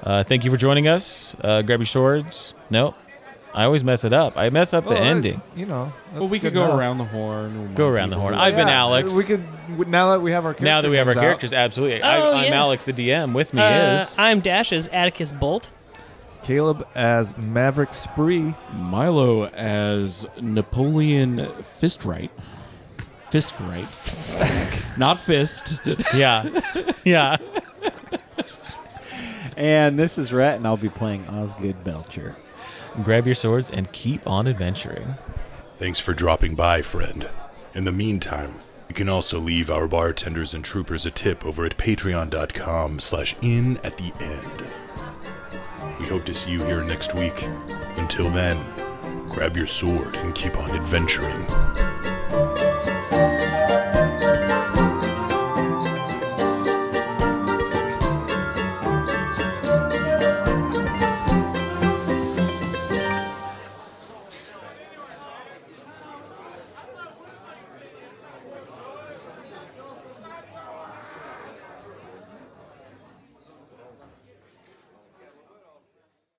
Thank you for joining us. Grab your swords. Nope. I always mess it up. I mess up the ending. Well, that's we could good go enough. around the horn. Go around the horn. I've been Alex. We could now that we have our characters. Now that we have our characters, absolutely. I'm yeah. Alex the DM. With me is I'm Dash as Atticus Bolt. Caleb as Maverick Spree. Milo as Napoleon Fistright. Not fist. yeah. Yeah. And this is Rhett, and I'll be playing Osgood Belcher. Grab your swords and keep on adventuring. Thanks for dropping by, friend. In the meantime, you can also leave our bartenders and troopers a tip over at patreon.com/in@the-end. We hope to see you here next week. Until then, grab your sword and keep on adventuring.